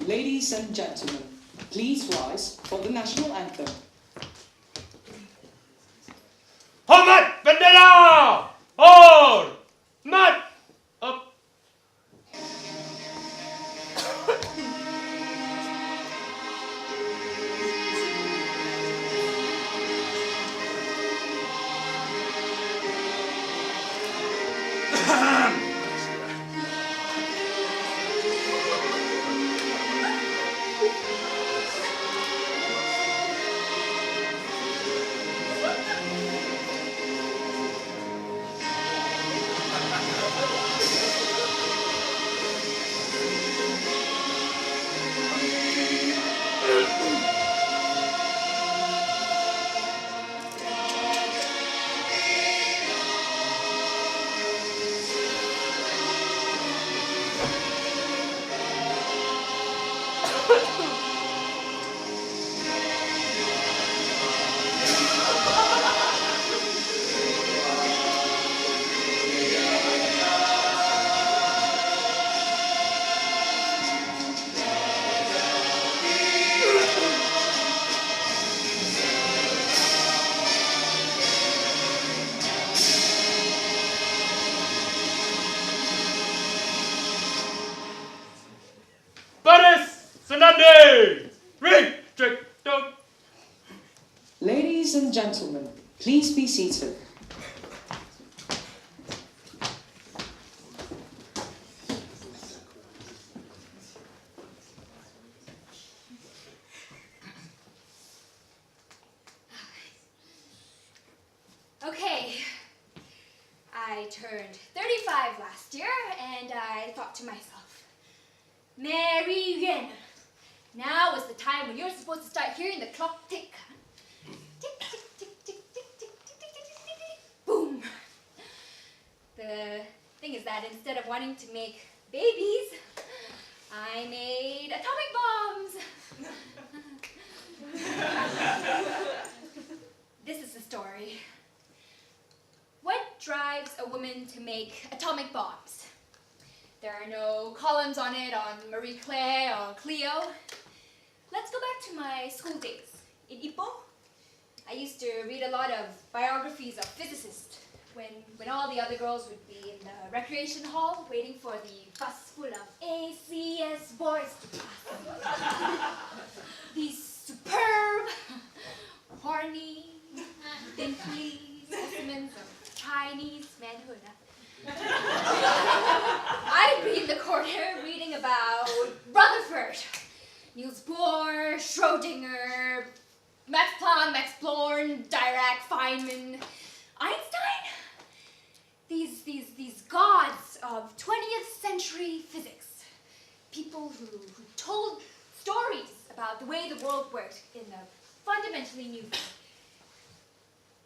Ladies and gentlemen, please rise for the national anthem. Hormat bendera! Hormat! Up. Ladies and gentlemen, please be seated. Okay, I turned 35 last year, and I thought to myself, Mary Yuen, now is the time when you're supposed to start hearing the clock tick. Tick, tick, tick, tick, tick, tick, tick, tick, tick, tick, tick, tick, boom. The thing is that instead of wanting to make babies, I made atomic bombs. This is the story. What drives a woman to make atomic bombs? There are no columns on it on Marie Claire or Cleo. Let's go back to my school days. In Ipoh, I used to read a lot of biographies of physicists when all the other girls would be in the recreation hall waiting for the bus full of ACS boys to pass. These superb, horny, dimply specimens of Chinese manhood. I'd be in the corner reading about Rutherford, Niels Bohr, Schrödinger, Max Planck, Max Born, Dirac, Feynman, Einstein. These gods of 20th century physics. People who told stories about the way the world worked in a fundamentally new way.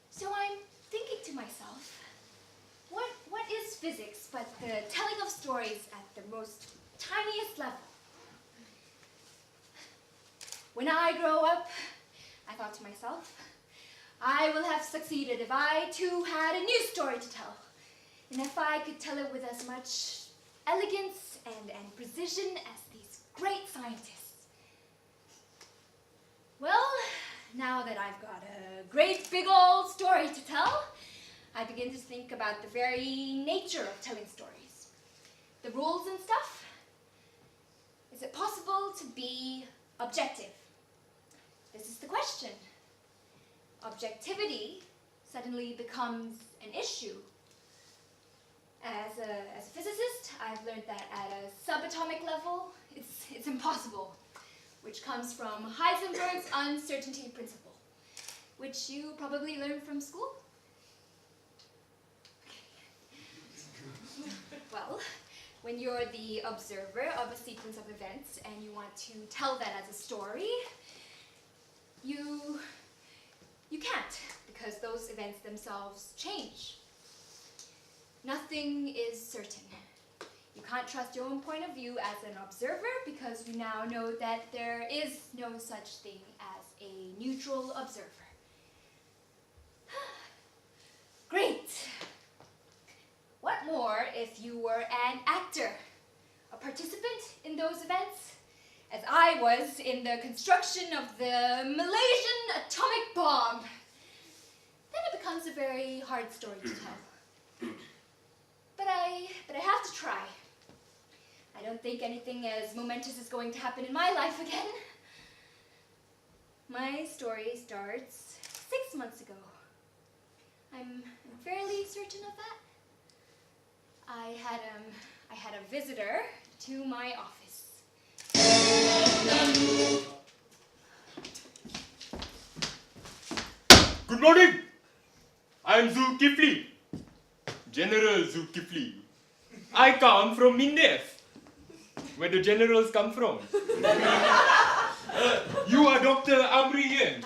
So I'm thinking to myself, what is physics but the telling of stories at the most tiniest level? When I grow up, I thought to myself, I will have succeeded if I too had a new story to tell, and if I could tell it with as much elegance and precision as these great scientists. Well, now that I've got a great big old story to tell, I begin to think about the very nature of telling stories. The rules and stuff. Is it possible to be objective? This is the question. Objectivity suddenly becomes an issue. As a physicist, I've learned that at a subatomic level, it's impossible, which comes from Heisenberg's uncertainty principle, which you probably learned from school. Okay. Well, when you're the observer of a sequence of events and you want to tell that as a story, you can't, because those events themselves change. Nothing is certain. You can't trust your own point of view as an observer because you now know that there is no such thing as a neutral observer. Great! What more if you were an actor, a participant in those events, as I was in the construction of the Malaysian atomic bomb. Then it becomes a very hard story to tell. But I have to try. I don't think anything as momentous is going to happen in my life again. My story starts 6 months ago. I'm fairly certain of that. I had a visitor to my office. Good morning. I am Zulkifli. General Zulkifli. I come from Mindef, where the generals come from. You are Dr. Amri Yuen.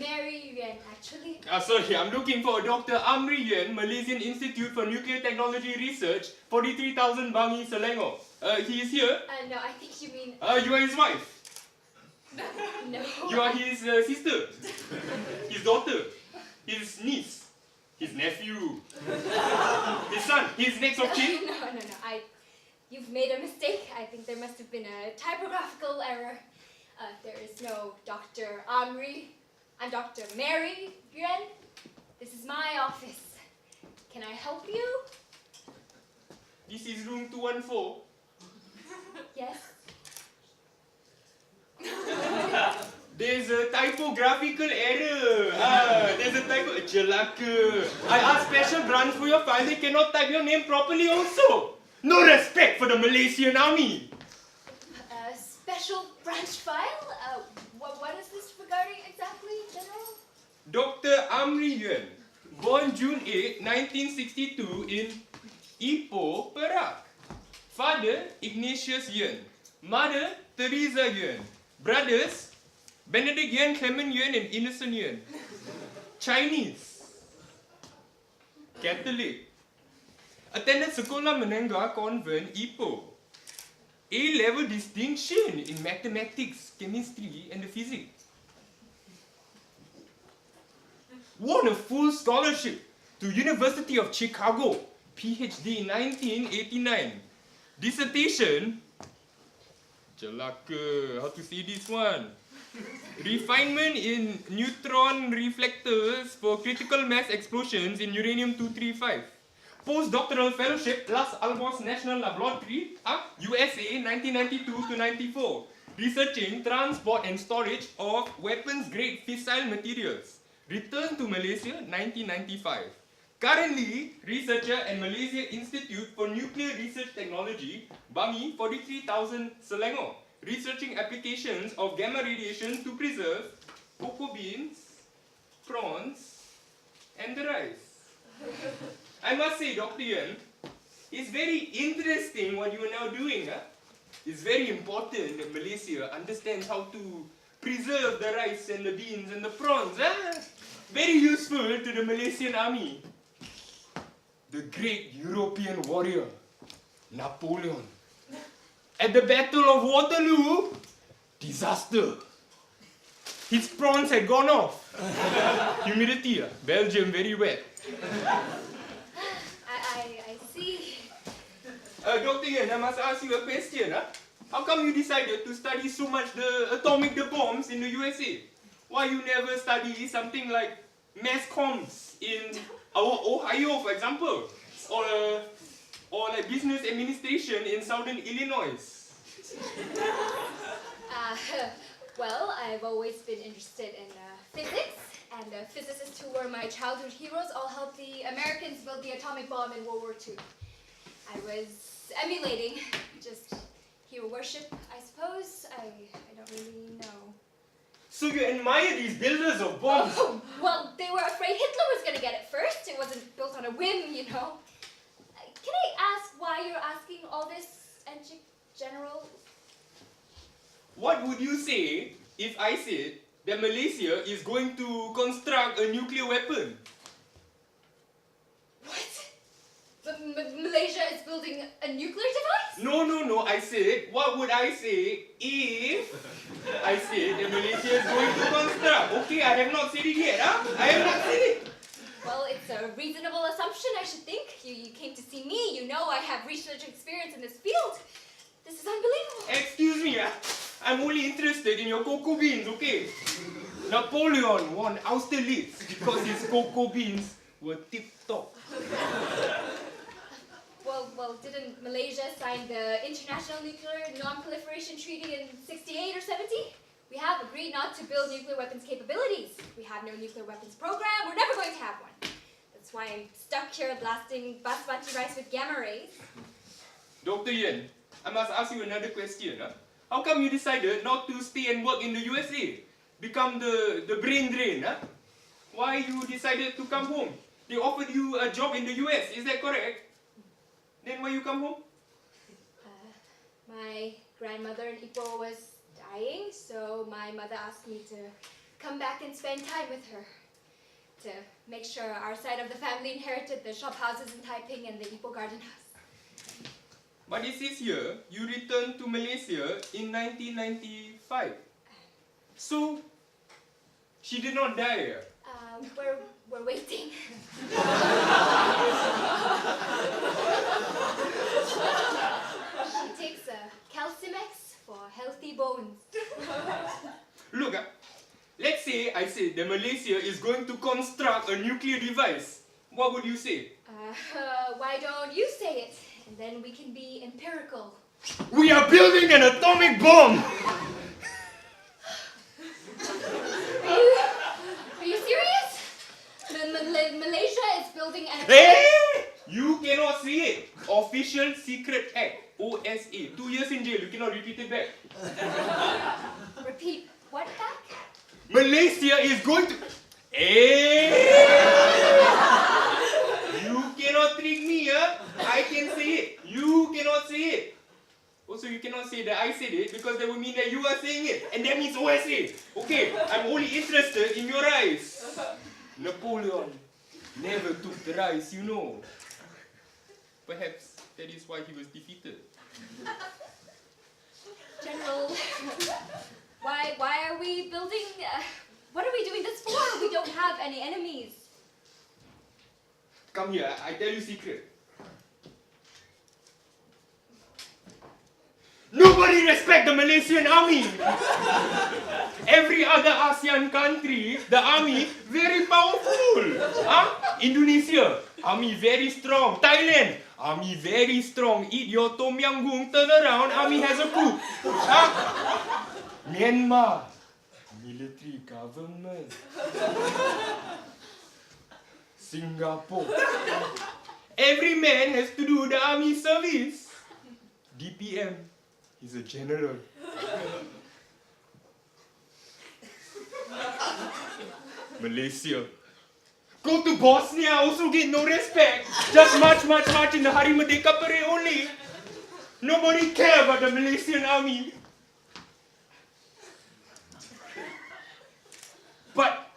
Mary Yuen, actually. Sorry, I'm looking for Dr. Amri Yuen, Malaysian Institute for Nuclear Technology Research, 43,000 Bangi, Selangor. He is here. No, I think you mean... You are his wife. No. You are his sister, his daughter, his niece, his nephew, his son, his next of kin. No. You've made a mistake. I think there must have been a typographical error. There is no Dr. Amri. I'm Dr. Mary Yuen. This is my office. Can I help you? This is room 214. Yes. There's a typographical error. There's a typo. Celaka. I asked special branch for your file. They cannot type your name properly also. No respect for the Malaysian army. Special branch file? What is this regarding exactly, General? Dr. Amri Yuen, born June 8, 1962 in Ipoh, Perak. Father, Ignatius Yuen. Mother, Teresa Yuen. Brothers, Benedict Yuen, Clement Yuen, and Innocent Yuen. Chinese. Catholic. Attended Sekolah Menengah Convent, Ipoh. A-level distinction in mathematics, chemistry, and physics. Won a full scholarship to University of Chicago, PhD in 1989. Dissertation, Celaka, how to say this one? Refinement in neutron reflectors for critical mass explosions in uranium-235. Postdoctoral fellowship, Las Alamos National Laboratory, USA, 1992 to 94. Researching transport and storage of weapons-grade fissile materials. Returned to Malaysia, 1995. Currently, researcher at Malaysia Institute for Nuclear Research Technology, Bangi, 43,000 Selangor. Researching applications of gamma radiation to preserve cocoa beans, prawns, and the rice. I must say, Dr. Yuen, it's very interesting what you are now doing. It's very important that Malaysia understands how to preserve the rice and the beans and the prawns. Very useful to the Malaysian army. The great European warrior, Napoleon. At the Battle of Waterloo, disaster. His prawns had gone off. Humidity, Belgium very wet. I see. Dr. Yuen, I must ask you a question. How come you decided to study so much the bombs in the USA? Why you never study something like mass comms in Ohio, for example? Or like business administration in southern Illinois? Well, I've always been interested in physics, and physicists who were my childhood heroes all helped the Americans build the atomic bomb in World War II. I was emulating, just hero worship, I suppose. I don't really know. So you admire these builders of bombs? Oh, well, they were afraid Hitler was going to get it first. It wasn't built on a whim, you know. Can I ask why you're asking all this, General? What would you say if I said that Malaysia is going to construct a nuclear weapon? What? Malaysia is building a nuclear device? No, I said, what would I say if I said that Malaysia is going to construct? Okay, I have not said it yet, I have not said it. Well, it's a reasonable assumption, I should think. You came to see me, you know I have research experience in this field. This is unbelievable. Excuse me, I'm only interested in your cocoa beans, okay? Napoleon won Austerlitz because his cocoa beans were tip-top. Well, didn't Malaysia sign the International Nuclear Non-Proliferation Treaty in 68 or 70? We have agreed not to build nuclear weapons capabilities. We have no nuclear weapons program. We're never going to have one. That's why I'm stuck here blasting basmati rice with gamma rays. Dr. Yuen, I must ask you another question. How come you decided not to stay and work in the USA? Become the brain drain, Why you decided to come home? They offered you a job in the US, is that correct? Then why you come home? My grandmother in Ipoh was dying, so my mother asked me to come back and spend time with her. To make sure our side of the family inherited the shop houses in Taiping and the Ipoh garden house. But it says here, you returned to Malaysia in 1995. So, she did not die. We're waiting. She takes a Calcimex for healthy bones. Look, let's say I said that Malaysia is going to construct a nuclear device. What would you say? Why don't you say it? And then we can be empirical. We are building an atomic bomb! Are you serious? Malaysia is building an... Hey! You cannot say it. Official Secret Act, OSA. 2 years in jail, you cannot repeat it back. Repeat what back? Malaysia is going to... Hey! You cannot trick me, I can say it. You cannot say it. Also, you cannot say that I said it because that would mean that you are saying it. And that means OSA. Okay, I'm only interested in your rice. Napoleon never took the rice, you know. Perhaps that is why he was defeated. General, why are we building... what are we doing this for? We don't have any enemies. Come here, I tell you secret. Nobody respect the Malaysian army. Every other ASEAN country, the army very powerful. Indonesia, army very strong. Thailand, army very strong. Eat your tom yum goong, turn around, army has a coup. Myanmar, military government. Singapore, every man has to do the army service. DPM, he's a general. Malaysia. Go to Bosnia, also get no respect. Just march in the Hari Merdeka parade only. Nobody care about the Malaysian army. But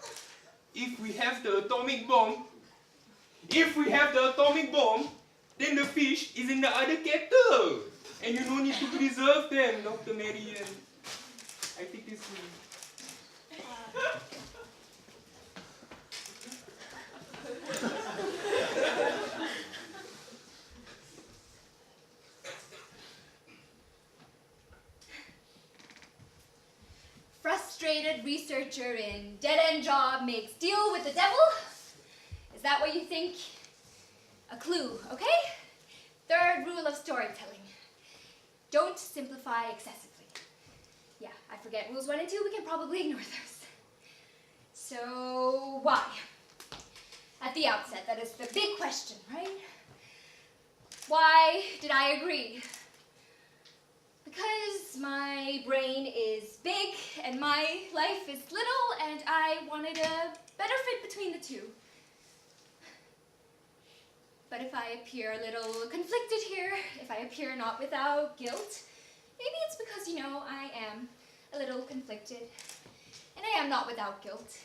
if we have the atomic bomb, then the fish is in the other kettle. And you don't need to preserve them, Dr. Marian. I think this way. Frustrated researcher in dead-end job makes deal with the devil? Is that what you think? A clue, okay? Third rule of storytelling. Don't simplify excessively. Yeah, I forget rules 1 and 2, we can probably ignore those. So, why? At the outset, that is the big question, right? Why did I agree? Because my brain is big and my life is little and I wanted a better fit between the two. But if I appear a little conflicted here, if I appear not without guilt, maybe it's because, you know, I am a little conflicted and I am not without guilt.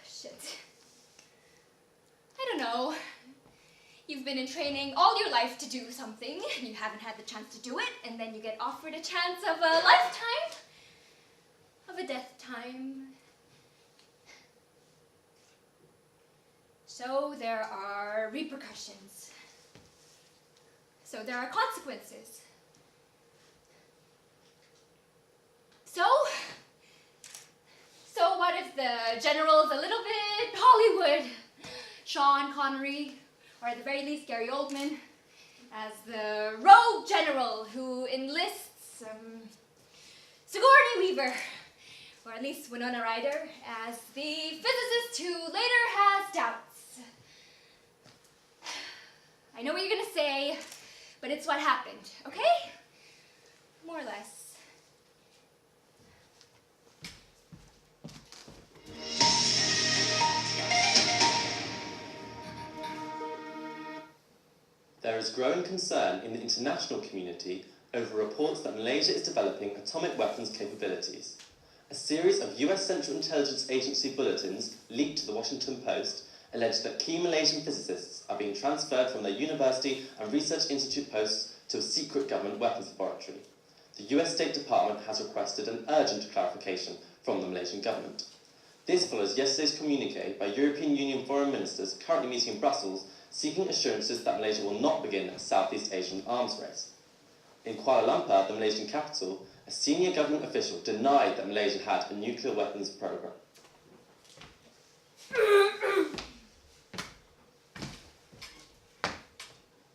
Shit. I don't know. You've been in training all your life to do something, and you haven't had the chance to do it, and then you get offered a chance of a lifetime, of a death time. So there are repercussions. so there are consequences. So what if the general's a little bit Hollywood? Sean Connery, or at the very least Gary Oldman, as the rogue general who enlists Sigourney Weaver, or at least Winona Ryder, as the physicist who later has doubts. I know what you're gonna say, but it's what happened, okay? More or less. There is growing concern in the international community over reports that Malaysia is developing atomic weapons capabilities. A series of US Central Intelligence Agency bulletins leaked to the Washington Post allege that key Malaysian physicists are being transferred from their university and research institute posts to a secret government weapons laboratory. The US State Department has requested an urgent clarification from the Malaysian government. This follows yesterday's communique by European Union foreign ministers currently meeting in Brussels, seeking assurances that Malaysia will not begin a Southeast Asian arms race. In Kuala Lumpur, the Malaysian capital, a senior government official denied that Malaysia had a nuclear weapons program.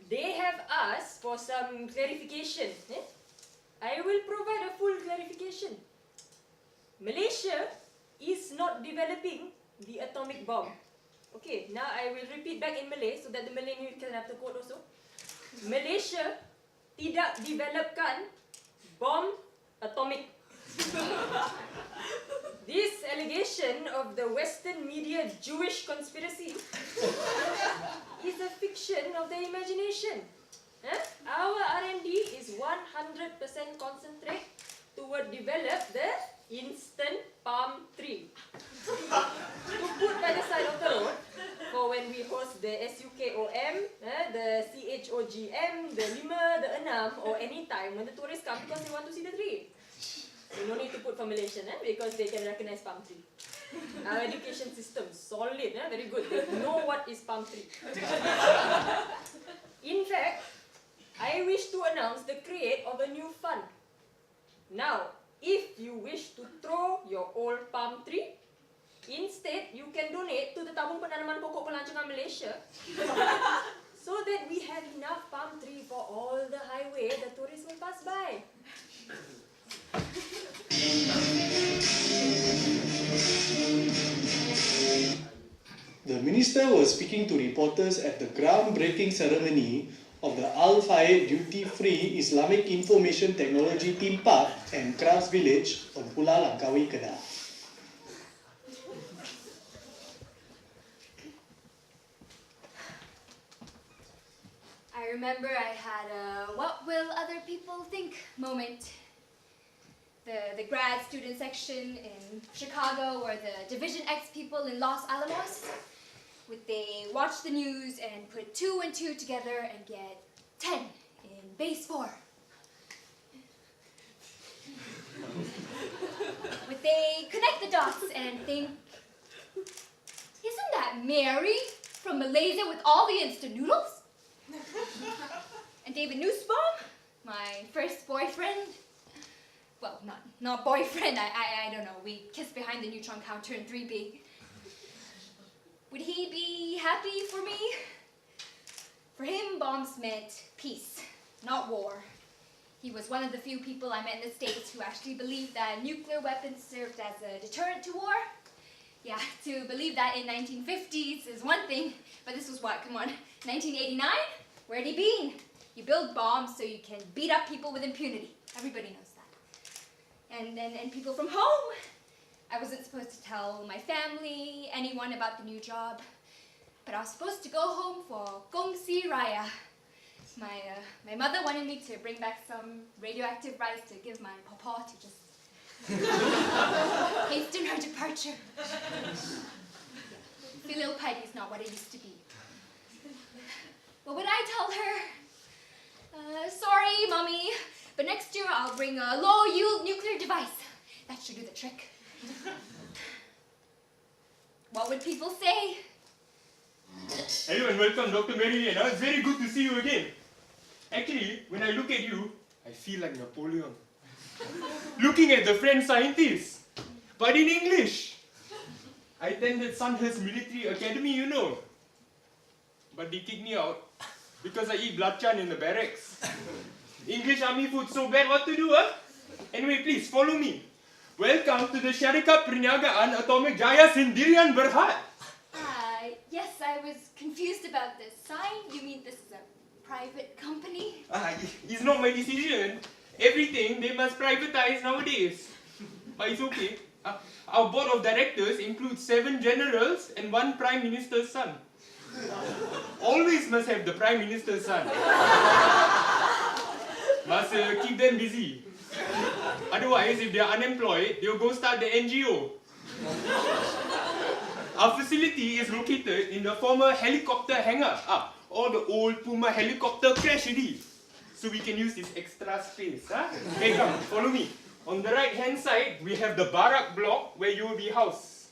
They have asked for some clarification. I will provide a full clarification. Malaysia is not developing the atomic bomb. Okay, now I will repeat back in Malay so that the Malay can have the quote also. Malaysia tidak developkan bom atomic. This allegation of the Western media Jewish conspiracy is a fiction of the imagination. Our R&D is 100% concentrate toward develop the instant palm tree. To put by the side of the road for when we host the SUKOM, the CHOGM, the 5, the 6, or any time when the tourists come because they want to see the tree. We no need to put formulation because they can recognize palm tree. Our education system, solid, very good. They know what is palm tree. In fact, I wish to announce the create of a new fund. Now, if you wish to throw your old palm tree, instead you can donate to the Tabung Penanaman Pokok Pelancongan Malaysia so that we have enough palm tree for all the highway the tourists will pass by. The minister was speaking to reporters at the groundbreaking ceremony of the Al-Fayed Duty-Free Islamic Information Technology Theme Park and Crafts Village on Pulau Langkawi, Kedah. I remember I had a what will other people think moment. The grad student section in Chicago or the Division X people in Los Alamos. Would they watch the news and put 2 and 2 together and get 10 in base 4? Would they connect the dots and think, isn't that Mary from Malaysia with all the instant noodles? And David Nussbaum, my first boyfriend, well, not boyfriend, I don't know, we kissed behind the neutron counter in 3B. Would he be happy for me? For him, bombs meant peace, not war. He was one of the few people I met in the States who actually believed that nuclear weapons served as a deterrent to war. Yeah, to believe that in 1950s is one thing, but this was what, come on, 1989? Where'd he been? You build bombs so you can beat up people with impunity. Everybody knows that. And people from home. I wasn't supposed to tell my family, anyone about the new job, but I was supposed to go home for Kongsi Raya. My mother wanted me to bring back some radioactive rice to give my papa to just hasten her departure. Filial piety is not what it used to be. What would I tell her? Sorry, Mommy, but next year I'll bring a low-yield nuclear device. That should do the trick. What would people say? Hello and welcome, Dr. Madeleine. It's very good to see you again. Actually, when I look at you, I feel like Napoleon. Looking at the French scientists, but in English. I attended Sandhurst Military Academy, you know. But they kicked me out because I eat belacan in the barracks. English army food so bad, what to do, huh? Anyway, please follow me. Welcome to the Syarikat Perniagaan Atomic Jaya Sendirian Berhad. Yes, I was confused about this sign. You mean this is a private company? It's not my decision. Everything they must privatize nowadays. But it's okay. Our board of directors includes 7 generals and 1 prime minister's son. Always must have the prime minister's son. Must keep them busy. Otherwise, if they are unemployed, they will go start the NGO. Our facility is located in the former helicopter hangar. All the old Puma helicopter crash already. So we can use this extra space. Hey, come, follow me. On the right hand side, we have the barrack block where you will be housed.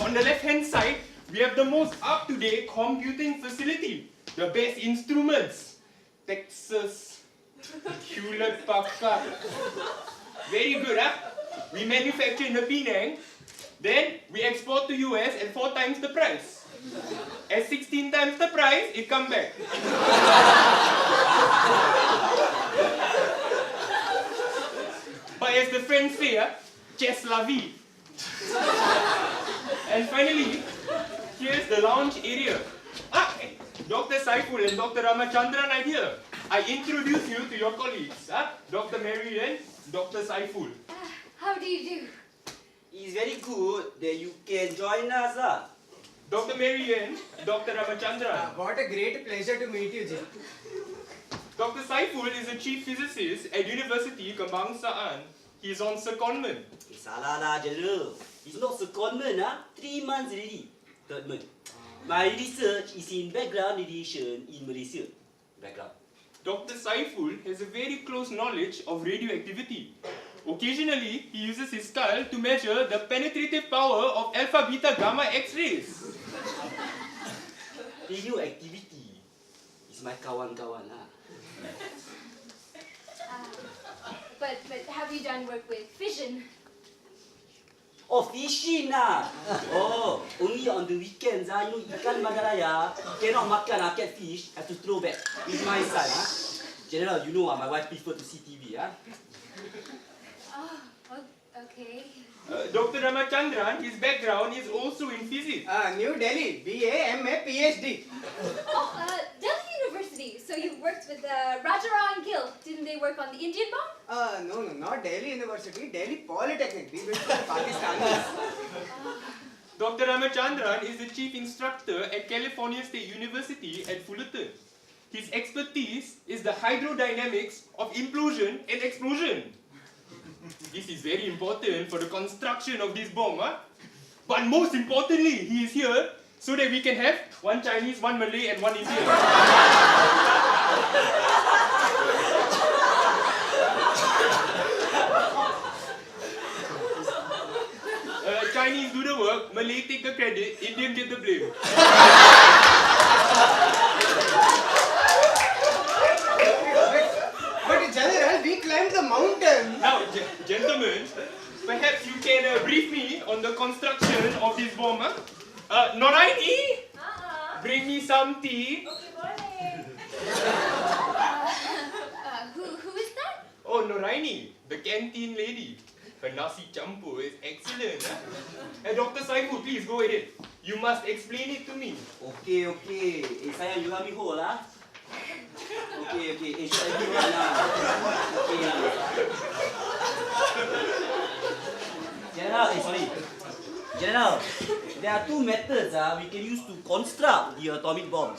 On the left hand side, we have the most up-to-date computing facility. The best instruments. Texas, Hewlett Packard. Very good, We manufacture in the Penang. Then, we export to US at 4 times the price. At 16 times the price, it comes back. But as the French say, c'est la vie. And finally, here's the lounge area. Dr. Saiful and Dr. Ramachandran are here. I introduce you to your colleagues, Dr. Yuen, Dr. Saiful. How do you do? It's very good that you can join us. Dr. Yuen, Dr. Ramachandran. What a great pleasure to meet you, Jay. Dr. Saiful is the chief physicist at University Kebangsaan. He is on secondment. Salah lah, General. It's not secondment, 3 months already. Third month. My research is in background radiation in Malaysia. Background. Dr. Saiful has a very close knowledge of radioactivity. Occasionally, he uses his skull to measure the penetrative power of alpha, beta, gamma X-rays. Radioactivity is my kawan-kawan. But have you done work with fission? Oh, fishing Oh, only on the weekends, you know, ikan magaraya, cannot makan catfish, have to throw back. It's my son, General, you know, my wife prefer to see TV, Oh, okay. Dr. Ramachandran, his background is also in physics. New Delhi, BA, MA, PhD. Delhi University. So you worked with Rajaram and Gill. Didn't they work on the Indian bomb? No, not Delhi University, Delhi Polytechnic. We went to the Pakistanis. Dr. Ramachandran is the chief instructor at California State University at Fullerton. His expertise is the hydrodynamics of implosion and explosion. This is very important for the construction of this bomb, But most importantly, he is here so that we can have 1 Chinese, 1 Malay and 1 Indian. Chinese do the work, Malay take the credit, Indian get the blame. But General, we climbed the mountain. Now, gentlemen, perhaps you can brief me on the construction of this bomb. Noraini, bring me some tea. Okay, Who is that? Oh, Noraini, the canteen lady. Her nasi campur is excellent. Dr. Saiful, please go ahead. You must explain it to me. Okay. Sayang, you have me hold, Okay. Show everyone, Okay. General, there are 2 methods we can use to construct the atomic bomb.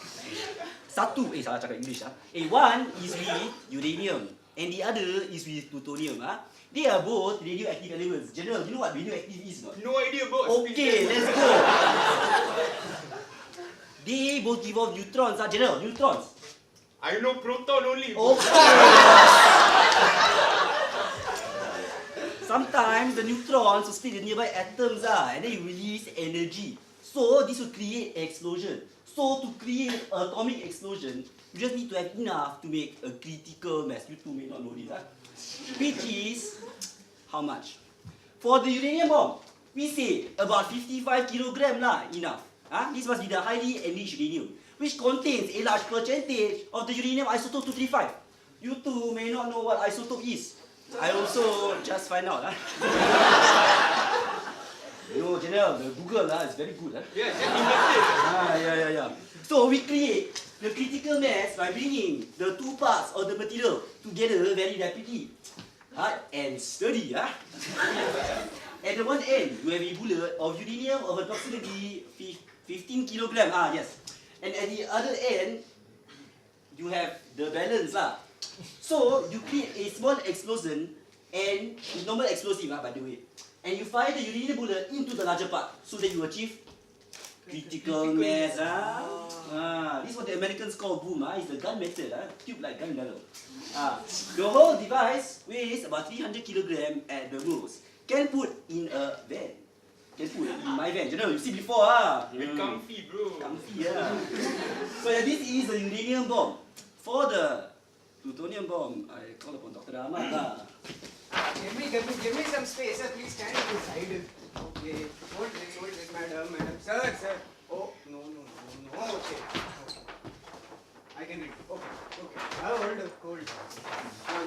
Satu, salah cakap English. One is with uranium and the other is with plutonium. They are both radioactive elements. General, you know what radioactive is not? No idea about. Okay, let's go. They both give off neutrons, General, neutrons. I know proton only. Okay. Sometimes the neutrons will split the nearby atoms and then you release energy. So this will create an explosion. So to create an atomic explosion, you just need to have enough to make a critical mass. You two may not know this, which is how much? For the uranium bomb, we say about 55 kilogram lah, enough. This must be the highly enriched uranium, which contains a large percentage of the uranium isotope 235. You two may not know what isotope is. I also just find out. No, General, the Google is very good. Yeah, just invented. Yeah. So we create the critical mass by bringing the two parts of the material together very rapidly. And steady. At the one end, you have a bullet of uranium of approximately 15 kilogram. Yes. And at the other end, you have the balance. So you create a small explosion and normal explosive, by the way. And you fire the uranium bullet into the larger part so that you achieve critical mass. This is what the Americans call boom. It's the gun method, tube-like gun barrel. The whole device weighs about 300 kilogram at the most. Can put in a van. Can put in my van. You know, you see before. You're comfy, bro. Comfy, So this is the uranium bomb. For the plutonium bomb, I call upon Dr. Ahmad. Give me some space, sir. Please stand at the side. Okay. Hold this, madam. Sir. Oh, no. Okay. I can read. Okay. Hold.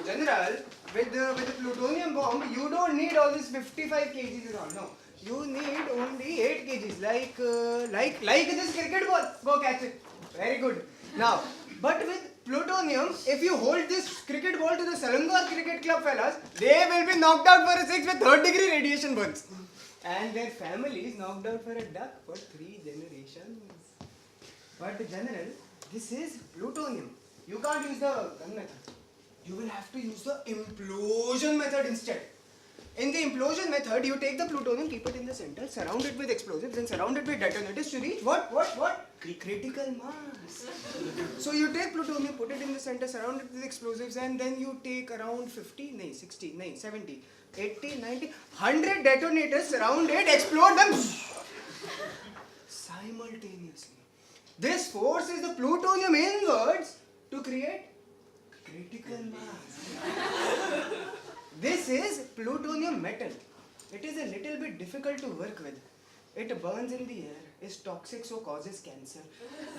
General, with the plutonium bomb, you don't need all this 55 kgs and all. No. You need only 8 kgs. Like this cricket ball. Go catch it. Very good. Now, but with plutonium, if you hold this cricket ball to the Salangor Cricket Club fellas, they will be knocked out for a 6 with 3rd-degree radiation burns. And their families knocked out for a duck for 3 generations. But General, this is plutonium. You can't use the gun method. You will have to use the implosion method instead. In the implosion method, you take the plutonium, keep it in the center, surround it with explosives, and surround it with detonators to reach what? Critical mass. So you take plutonium, put it in the center, surround it with explosives, and then you take around 50, 60, 70, 80, 90, 100 detonators, surround it, explode them simultaneously. This forces the plutonium inwards to create critical mass. This is plutonium metal. It is a little bit difficult to work with. It burns in the air, is toxic, so causes cancer.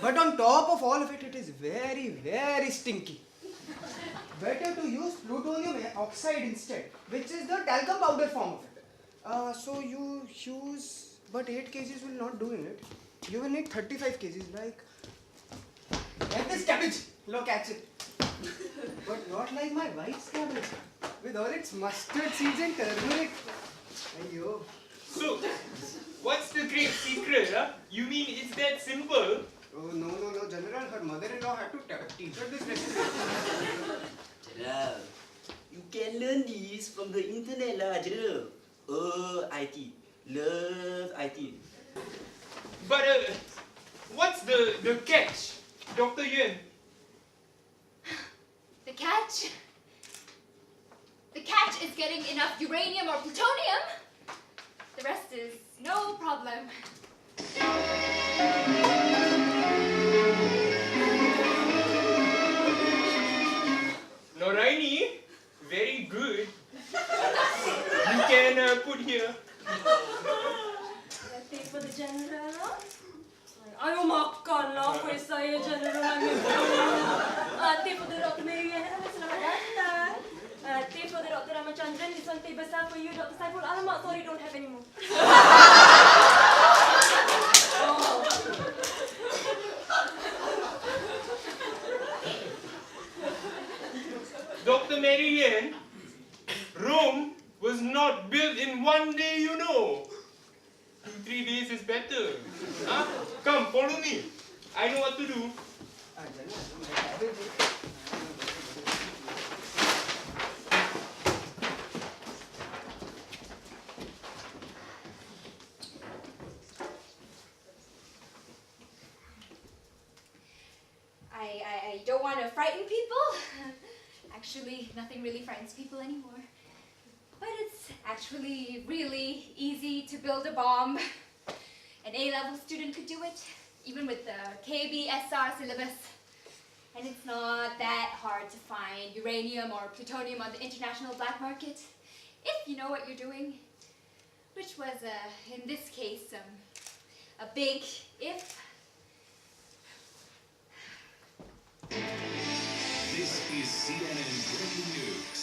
But on top of all of it, it is very, very stinky. Better to use plutonium oxide instead, which is the talcum powder form of it. So you use, but 8 kgs will not do in it. You will need 35 kgs, like this cabbage. Look, catch it. But not like my wife's cabbage, with all its mustard seeds and turmeric. Ayyo. So, what's the great secret, You mean it's that simple? Oh, no, General. Her mother-in-law had to teach her this recipe. General, you can learn this from the internet, General. IT. Love IT. But, what's the catch, Dr. Yuen? The catch? The catch is getting enough uranium or plutonium. The rest is no problem. Noraini, very good. You can put here. Latte for the General. Ayaw makan lah kuih saya, General. Latte for the Dr. Mariana. Selamat datang. Latte for the Dr. Ramachandran. This one teh besar for you, Dr. Saiful. Alamak, sorry, don't have any more. Dr. Madeleine, Rome was not built in one day, you know. 2-3 days is better. Come, follow me. I know what to do. I don't want to frighten people. Actually, nothing really frightens people anymore. But it's actually really easy to build a bomb. An A-level student could do it, even with the KBSR syllabus. And it's not that hard to find uranium or plutonium on the international black market, if you know what you're doing. Which was, in this case, a big if. This is CNN Breaking News.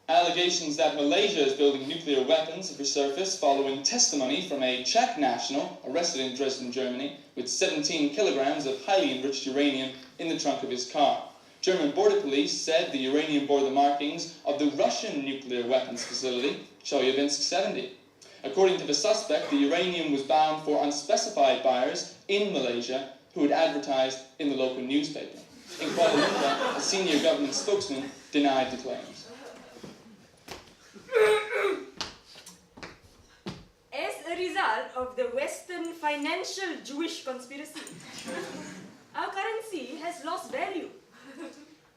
Allegations that Malaysia is building nuclear weapons have resurfaced following testimony from a Czech national arrested in Dresden, Germany, with 17 kilograms of highly enriched uranium in the trunk of his car. German border police said the uranium bore the markings of the Russian nuclear weapons facility, Chelyabinsk 70. According to the suspect, the uranium was bound for unspecified buyers in Malaysia who had advertised in the local newspaper. In Kuala Lumpur, a senior government spokesman denied the claims. As a result of the Western financial Jewish conspiracy, our currency has lost value.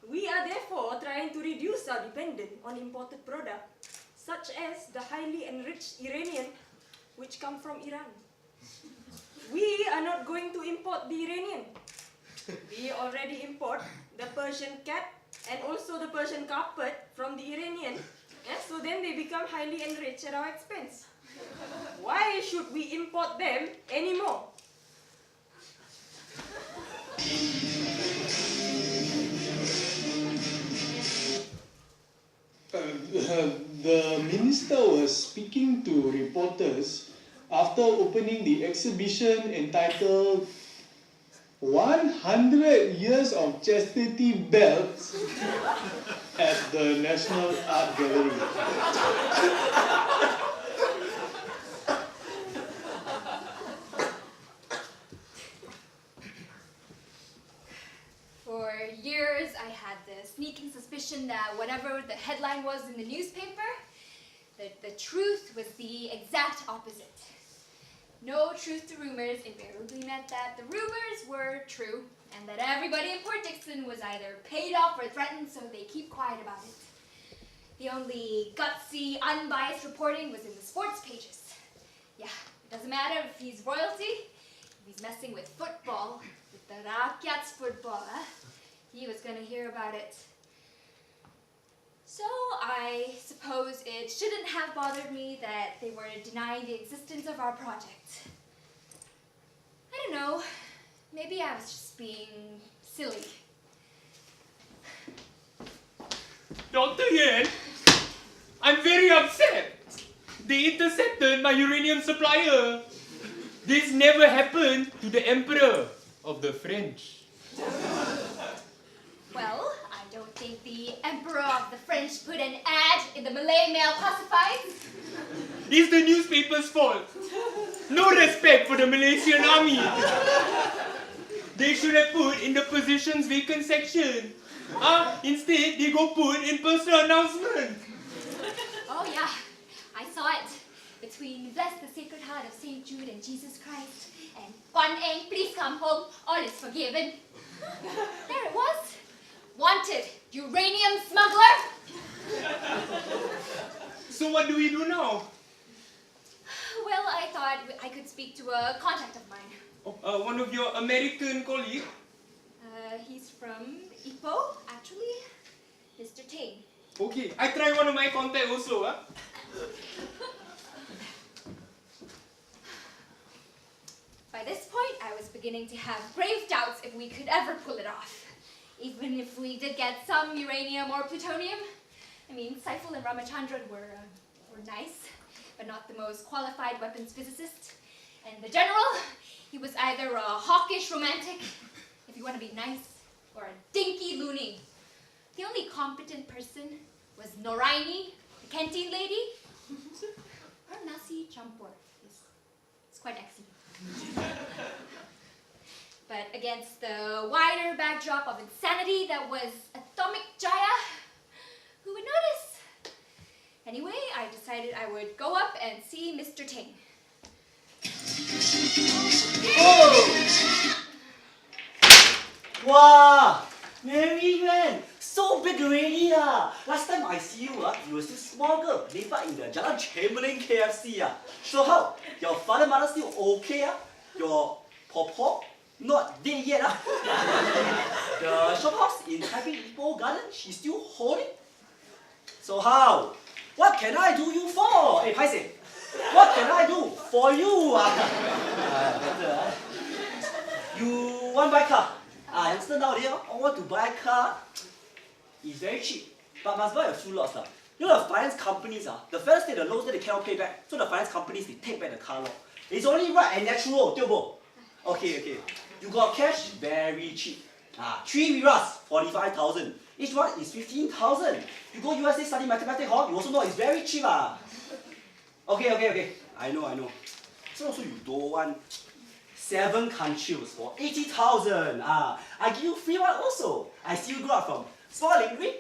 We are therefore trying to reduce our dependence on imported products, such as the highly enriched uranium, which come from Iran. We are not going to import the uranium. We already import the Persian cat and also the Persian carpet from the Iranian, so then they become highly enriched at our expense. Why should we import them anymore? The minister was speaking to reporters after opening the exhibition entitled 100 Years of Chastity Belts at the National Art Gallery. For years, I had the sneaking suspicion that whatever the headline was in the newspaper, the truth was the exact opposite. No truth to rumors invariably meant that the rumors were true, and that everybody in Port Dickson was either paid off or threatened, so they keep quiet about it. The only gutsy, unbiased reporting was in the sports pages. Yeah, it doesn't matter if he's royalty, if he's messing with football, with the Rakyat's football, he was gonna hear about it. So I suppose it shouldn't have bothered me that they were denying the existence of our project. I don't know, maybe I was just being silly. Dr. Yuen, I'm very upset. They intercepted my uranium supplier. This never happened to the Emperor of the French. Well, I don't think the Emperor of the French put an ad in the Malay Mail Classifieds. It's the newspaper's fault. No respect for the Malaysian army. They should have put in the positions vacant section. Instead, they go put in personal announcement. Oh yeah, I saw it. Between Bless the Sacred Heart of St. Jude and Jesus Christ and Guan Eng, please come home, all is forgiven. There it was. Wanted, uranium smuggler. So what do we do now? Well, I thought I could speak to a contact of mine. One of your American colleagues? He's from Ipoh, actually. Mr. Teng. Okay, I try one of my contacts also. By this point, I was beginning to have grave doubts if we could ever pull it off. Even if we did get some uranium or plutonium. I mean, Saiful and Ramachandran were nice, but not the most qualified weapons physicists. And the general, he was either a hawkish romantic, if you want to be nice, or a dinky loony. The only competent person was Noraini, the canteen lady. Her nasi campur is quite excellent. But against the wider backdrop of insanity that was atomic Jaya, who would notice? Anyway, I decided I would go up and see Mr. Teng. Oh! Wow! Mary Yuen! So big already Last time I see you you were still small girl, live in the Jalan Chamberlain KFC So how? Your father mother still okay Your pawpaw not dead yet The shop house in Taipei Ipoh Garden, she's still holding. So how? What can I do you for? Hey, Paise, what can I do for you? You want to buy car? Youngster nowadays, I want to buy a car. It's very cheap, but must buy a few lots. You know the finance companies, the fellas take the loans that they cannot pay back, so the finance companies, they take back the car loan. It's only right and natural, Okay. You got cash, very cheap. 3 Viras, 45,000. Each one is 15,000. You go USA study mathematics, you also know it's very cheap. Okay. I know. So also you don't want 7 countries for 80,000. I give you free one also. I see you grow up from small linguist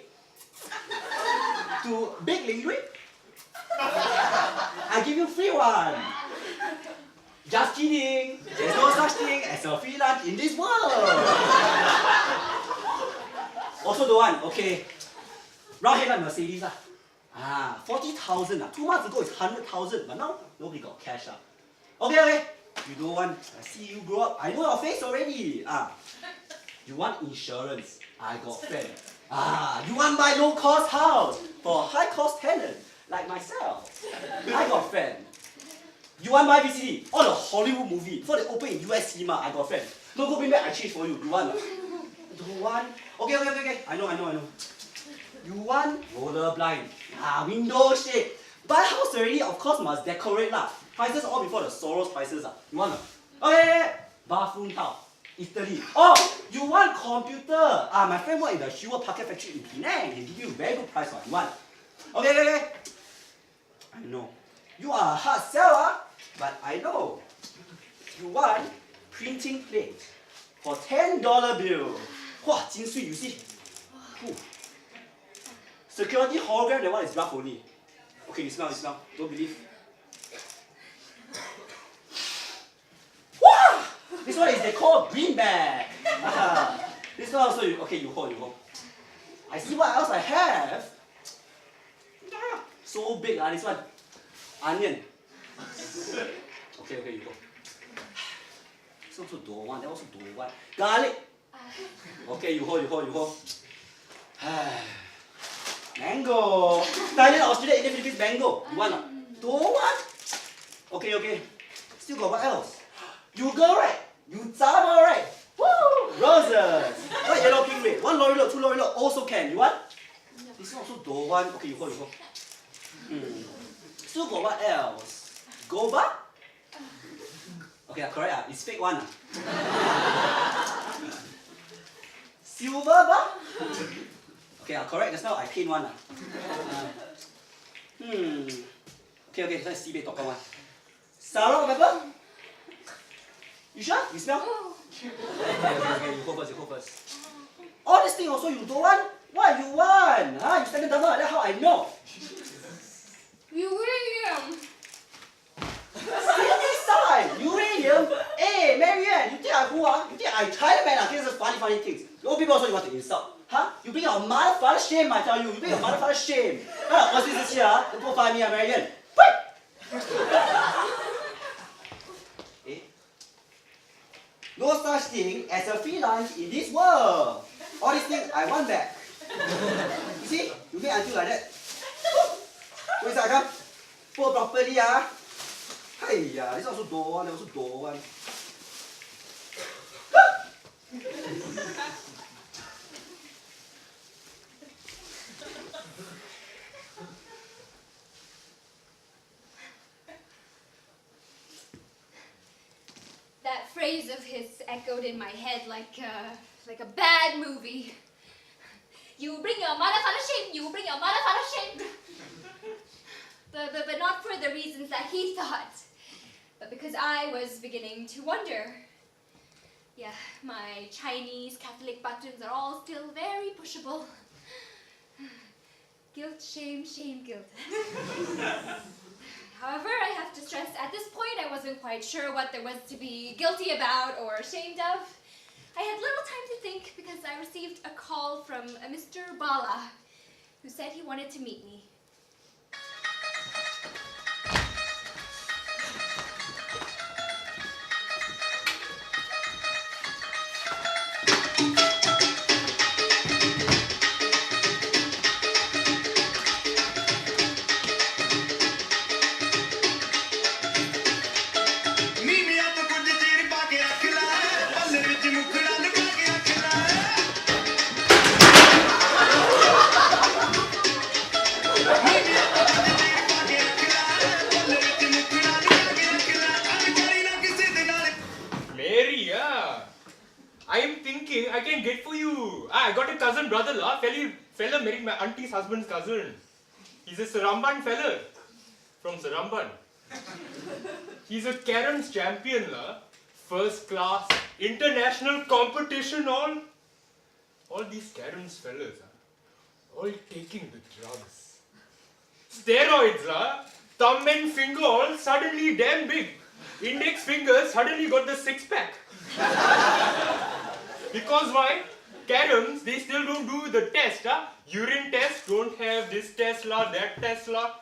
to big linguist. I give you free one. Just kidding. There's no such thing as a free lunch in this world. Also don't want. Okay. Round head like Mercedes 40,000 2 months ago it's 100,000, but now nobody got cash Okay. You don't want. I see you grow up. I know your face already. You want insurance. I got friend. You want buy low cost house for high cost tenant like myself. I got friend. You want buy VCD? All the Hollywood movie before they open in US cinema. I got friend. No go bring back. I change for you. You want? Don't want. Okay. I know. You want roller blind. Window shade. Buy house already. Of course must decorate Prices all before the Soros prices You want? Okay. Bathroom tile. Italy. You want computer? My friend work in the Hewlett Packard factory in Penang. He give you very good price You want? Okay. I know. You are a hard seller, but I know. You want printing plate for $10 bill. Wow, 金水 you see. Security hologram, that one is rough only. Okay, you smell. Don't believe. Wow! This one is they call beanbag. This one also, you hold. I see what else I have. So big, this one. Onion. Okay, you go. This also don't want, that also don't want. Garlic. Okay, you hold. Mango. Thailand, Australia, India, Philippines, mango. You want? Don't want? Okay. Still got what else? You girl, right? You zama, right? Woo! Roses. What yellow, pink, red? 1 lorry load, 2 lorry load, also can. You want? This one also don't want. Okay, you hold. Still got what else? Goba? Okay, correct. It's fake one. Silver ba? Okay, correct. Just now I paint one. Okay. Let's see the one. Sour pepper? You sure? You smell? Okay. You go first. All this thing also you don't want? What you want? You stand down like that, how I know? Uranium! Silly side! Uranium? Hey, Marianne, you think I who You think I Thailand This is funny things. Old people also you want to insult. You bring your mother, father shame, I tell you. You bring your mother, father shame. What's this here? Don't go find me, Marianne. No such thing as a free lunch in this world. All these things I want back. You see? You make until like that. Where's that come? Pour properly this also don't want, that also don't want. That phrase of his echoed in my head like a bad movie. You bring your mother father shame, you bring your mother father shame. But not for the reasons that he thought, but because I was beginning to wonder. Yeah, my Chinese Catholic buttons are all still very pushable. Guilt, shame, guilt. However, I have to stress, at this point I wasn't quite sure what there was to be guilty about or ashamed of. I had little time to think because I received a call from a Mr. Bala, who said he wanted to meet me. I can get for you. I got a cousin brother, fella married my auntie's husband's cousin. He's a Saramban fella from Saramban. He's a caroms champion, first class, international competition, all these caroms fellas, all taking the drugs. Steroids, thumb and finger all suddenly damn big. Index fingers suddenly got the six-pack. Because why? Caroms, they still don't do the test, urine test, don't have this Tesla, that Tesla.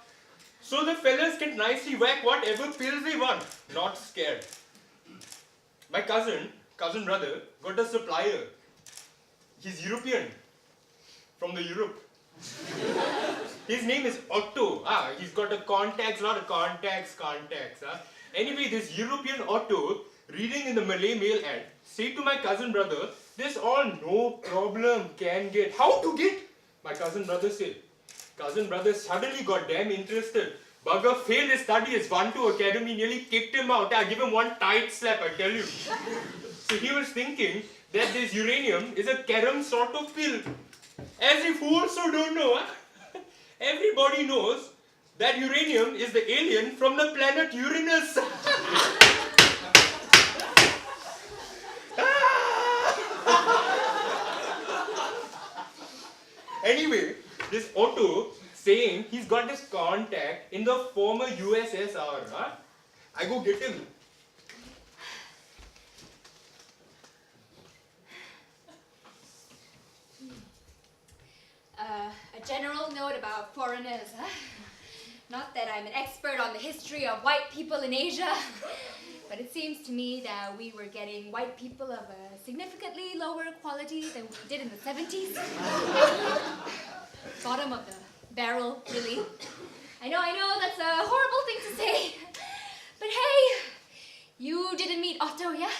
So the fellas can nicely whack whatever pills they want, not scared. My cousin brother, got a supplier. He's European, from the Europe. His name is Otto. He's got a lot of contacts. Anyway, this European Otto, reading in the Malay mail ad, say to my cousin brother, this all no problem can get. How to get? My cousin brother said. Cousin brother suddenly got damn interested. Bugger failed his studies, 1-2 academy, nearly kicked him out. I give him one tight slap, I tell you. So he was thinking that this uranium is a carom sort of pill. As if who also don't know, Everybody knows that uranium is the alien from the planet Uranus. Anyway, this Otto saying he's got this contact in the former USSR. I go get him. A general note about foreigners. Not that I'm an expert on the history of white people in Asia, but it seems to me that we were getting white people of a significantly lower quality than we did in the 70s. Bottom of the barrel, really. I know, that's a horrible thing to say. But hey, you didn't meet Otto, yeah?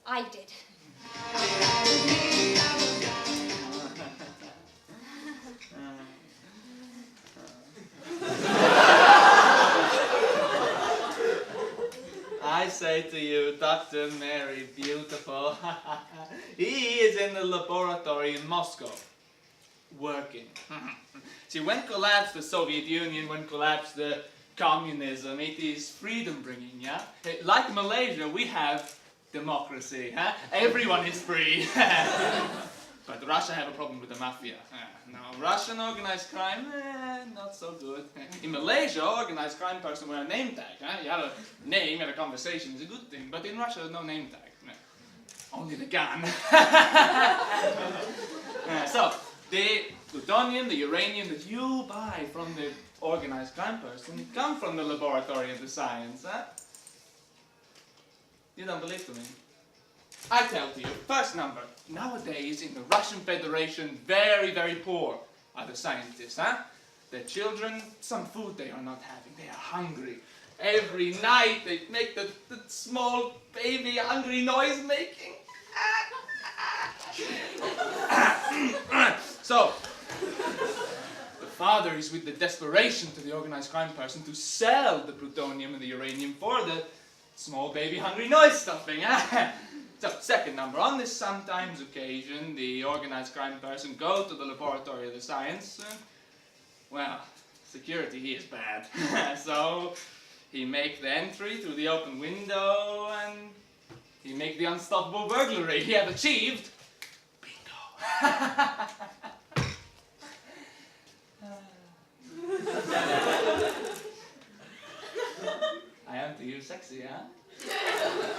I did. I say to you, Dr. Mary, beautiful, he is in the laboratory in Moscow, working. See, when collapsed the Soviet Union, when collapsed the communism, it is freedom bringing, yeah? Like Malaysia, we have democracy, huh? Everyone is free. But Russia have a problem with the mafia. Now, Russian organized crime, not so good. In Malaysia, organized crime person wear a name tag. You have a name and a conversation is a good thing, but in Russia, no name tag. Only the gun. So, the plutonium, the uranium that you buy from the organized crime person come from the laboratory of the science. You don't believe to me? I tell to you, first number, nowadays in the Russian Federation, very, very poor are the scientists, Their children, some food they are not having, they are hungry. Every night they make the small baby hungry noise making. So, the father is with the desperation to the organized crime person to sell the plutonium and the uranium for the small baby hungry noise stuffing, So, second number, on this sometimes occasion, the organized crime person go to the laboratory of the science. Well, security here is bad. So, he make the entry through the open window and he make the unstoppable burglary he have achieved. Bingo. I am to you sexy,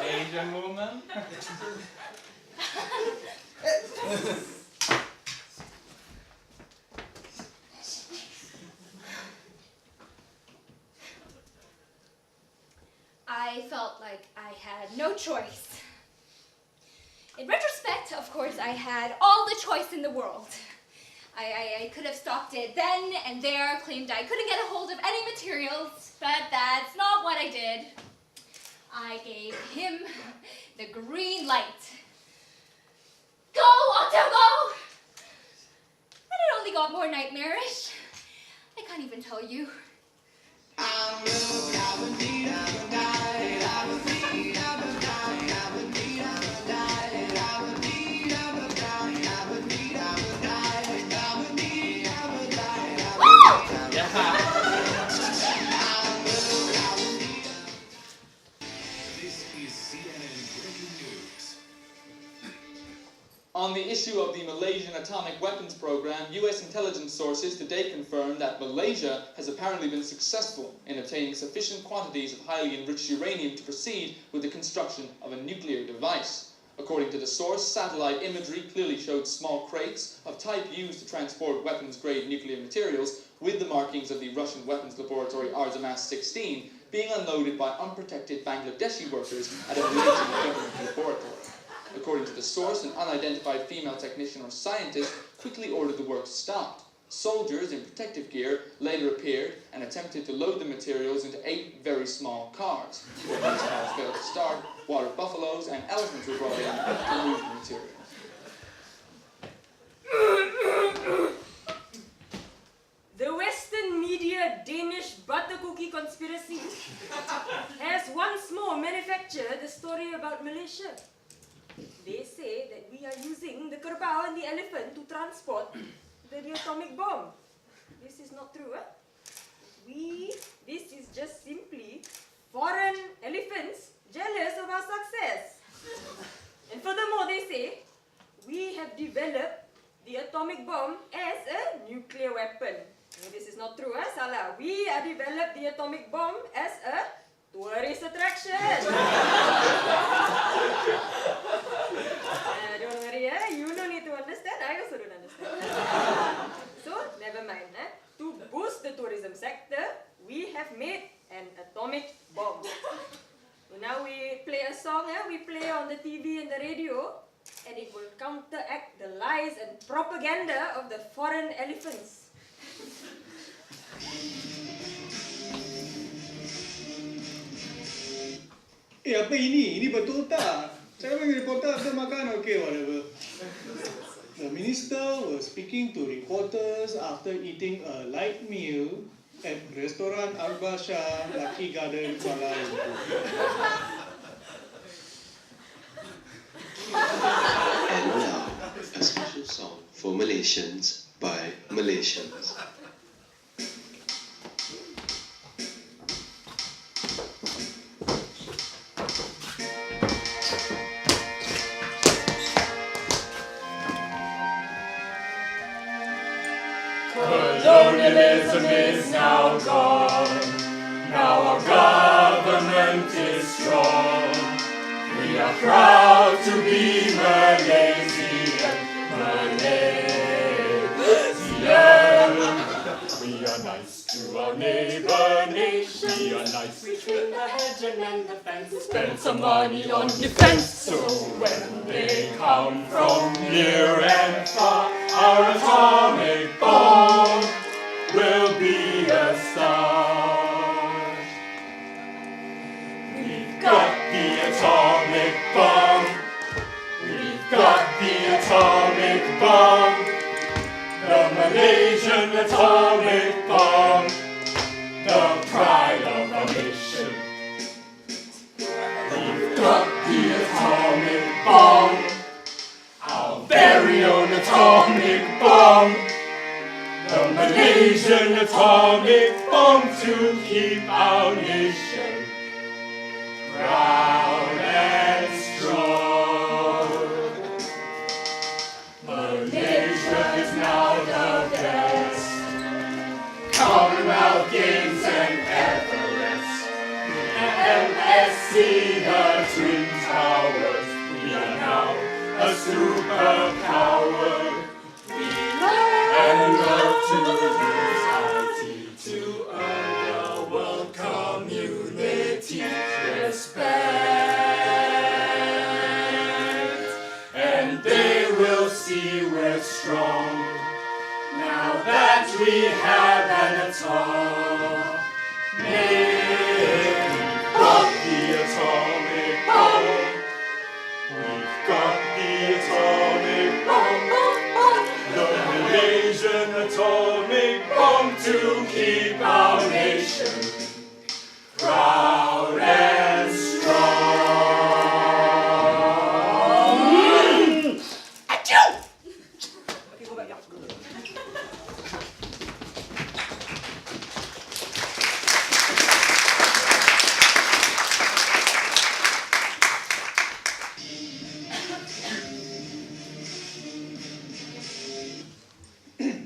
Asian woman. I felt like I had no choice. In retrospect, of course, I had all the choice in the world. I could have stopped it then and there, claimed I couldn't get a hold of any materials, but that's not what I did. I gave him the green light. Go, Otto, go! And it only got more nightmarish. I can't even tell you. This is CNN Breaking News. On the issue of the Malaysian atomic weapons program, US intelligence sources today confirmed that Malaysia has apparently been successful in obtaining sufficient quantities of highly enriched uranium to proceed with the construction of a nuclear device. According to the source, satellite imagery clearly showed small crates of type used to transport weapons-grade nuclear materials with the markings of the Russian weapons laboratory Artemas 16 being unloaded by unprotected Bangladeshi workers at a Malaysian government laboratory. According to the source, an unidentified female technician or scientist quickly ordered the work stopped. Soldiers in protective gear later appeared and attempted to load the materials into 8 very small cars. Where these cars failed to start, water buffaloes and elephants were brought in to move the materials. The Western media Danish butter cookie conspiracy has once more manufactured the story about Malaysia. They say that we are using the kerbau and the elephant to transport the atomic bomb. This is not true, eh? This is just simply foreign elephants jealous of our success. And furthermore, they say, we have developed the atomic bomb as a nuclear weapon. This is not true, Salah. We have developed the atomic bomb as a tourist attraction. Don't worry, you don't need to understand. I also don't understand. So, never mind. To boost the tourism sector, we have made an atomic bomb. So now we play a song, we play on the TV and the radio, and it will counteract the lies and propaganda of the foreign elephants. Apa ini? Ini betul tak? Saya bagi reporter after makan, okay, whatever. The minister was speaking to reporters after eating a light meal at restaurant Arbasha, Lucky Garden, Bala. And now, a special song for Malaysians by Malaysians. Colonialism is now gone. Now our government is strong. We are proud to be Malaysian. We are nice to our neighbor nation. We are nice. We trim the hedge and mend the fence. Spend some money on defense. So when they come from near and far, our atomic bomb will be a star. We've got the atomic bomb. We've got the atomic bomb. The Malaysian atomic bomb. The pride of our nation. We've got the atomic bomb. Our very own atomic bomb. The Malaysian atomic bomb to keep our nation proud and strong. Malaysia is now the best. Commonwealth Games and Everest. MSC, the Twin Towers. We are now a superpower. We love to use IT to earn the world community respect. And they will see we're strong now that we have an atomic. Got the atomic bomb. We've got the atomic bomb. The Malaysian atomic bomb to keep our nation proud and strong. Achoo! Okay, go back.